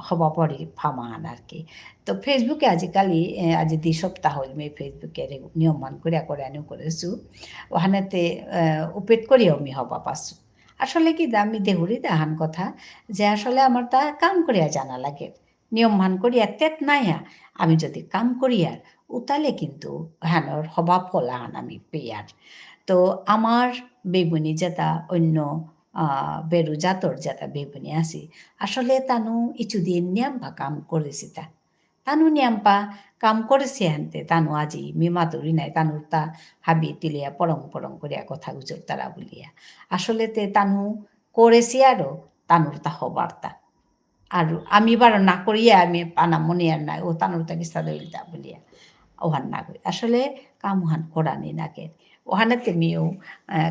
হবা পরি ফামান আর কি তো ফেসবুকে আজিকালি আজি 2 সপ্তাহ হইল মি ফেসবুকে নিয়ম মান করিয়া করে আনিও করেছু ওখানেতে উপেট করিয়াও মি হবা পাসু আসলে কি আমি দেহুরি দেহান কথা যে আসলে আমার তা কাম করিয়া জানা লাগে নিয়ম মান করিয়া তেত নাইয়া আমি যদি কাম করিয়ার উতালে কিন্তু হ্যানর হবা ফলাহান আমি পেয়ার তো আমার বেগুনি যেটা অন্য বেরু জাতর যেটা বেগুনি আছি আসলে তানু ইচুদিন নিয়াম্পা কাম করেছি তানু নিয়াম্পা কাম করেছে হানতে তানু আজি মিমাতুরি নাই তানুর তা হাবি তিলিয়া পরং করিয়া কথা গুজর তারা বলিয়া আসলে তানু করেছি আরও তানুর তা হবার তা আর আমি বার না করিয়া আমি পানা মনে আর নাই ও তানুর তা কিস্তা দইলতা বলিয়া ওহান না করি আসলে কামহান করানি নাকে ওহানে তেমিও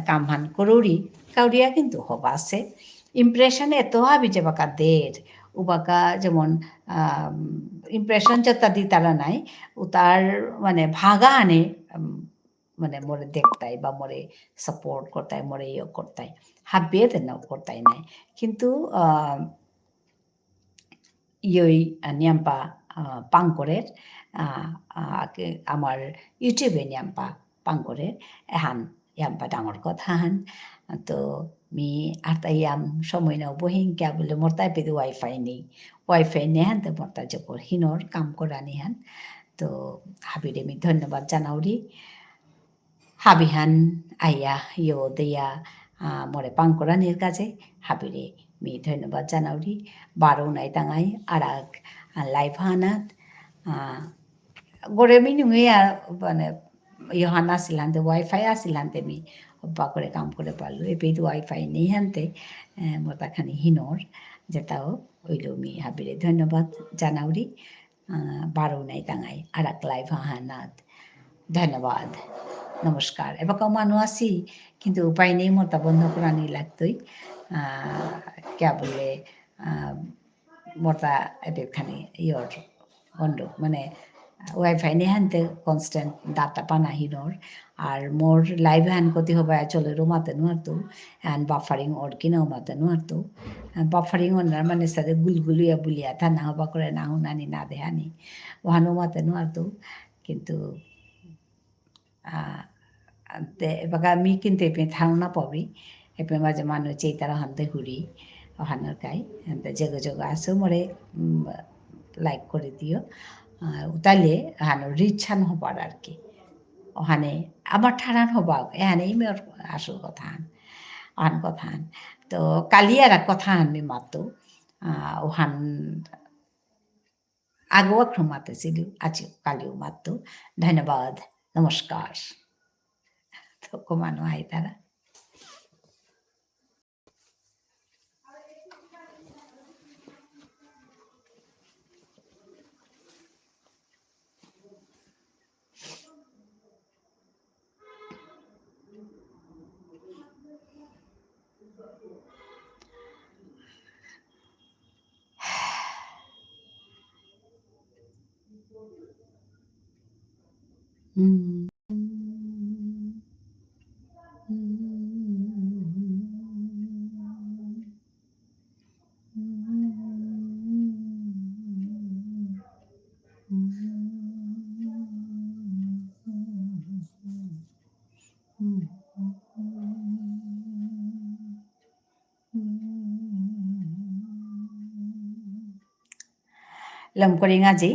কামহান করুরি কাউরিয়া কিন্তু হবা আছে ইমপ্রেশন এত হাবি যে বাকা দের ও বাকা যেমন ইমপ্রেশন যতা দি তারা নাই ও তার মানে ভাগা আনে মানে মোরে দেখতাই বা মোরে সাপোর্ট করতাই মোরে ইয়ে করতাই হাবিয়ে তেনাও করতাই নাই কিন্তু ইয়ই নিয়াম্পা পাংকরের আমার ইউটিউবে নিয়াম্পা পাংকরের এহান ইয়াম্পা ডাঙর কথা হান তো মি আতাইয়াম সময় নাও বহিং কে বলে মোরতাই পেদি ওয়াইফাই নেহান তো মোরতা জপর হিনর কাম করা নিহান তো হাবিরে মি ধন্যবাদ জানাউরি হাবিহান আইয়া ইয়ো দেয়া মরে পাংকরানির কাছে হাবিরে মি ধন্যবাদ জানাউরি বারো নাই তাঙাই আর লাইভ হানাত গড়ে মি নুয়ে মানে ইহান আসিল হানতে ওয়াইফাই আসিল হানতে মি অব্বা করে কাম করে পারলো এপেই তো ওয়াইফাই নেই হানতে মতাখানি হিনর যেটাও ওইলো মি হাবিরে ধন্যবাদ জানাউরি বারো নাই তাঙাই আর লাইভ হানাত ধন্যবাদ নমস্কার এবার মানু আসি কিন্তু উপায় নেই মতা বন্ধ করানি লাগতোই কে বলে মতা এখানে ইয়র বন্ধ মানে ওয়াইফাই নেই হানতে কনস্ট্যান্ট ডাটা পানা হিনর আর মোর লাইভ হ্যান কতি হবে চলে মাতে নোয়ারতো হ্যান বাফারিং ওর কিনাও মাতে নোয়ারতো বাফারিং ওনার মানে সাথে গুলগুলিয়া বুলিয়া তা না হবা করে না হুনানি না দেহানি ওহানো মাতে নোয়ারতো কিন্তু এবার আমি কিন্তু এপে ধারণা পাবি এপে মাঝে মানুষ চেয়ে তারা হানতে হুড়ি ওহানোর গাই জেগো আসো মরে লাইক করে দিও তাইলে হানো রিচ্ছান হবার আর কি ওখানে আমার ঠাড়ান হবা এখানেই মেয়র আসল কথা ওহান কথা তো কালি আর কথা আমি মাতো ওহান আগেও একটু মাতেছিল আজ কালিও মাতো ধন্যবাদ নমস্কার তো কমানো হয় তারা লম করি ngaji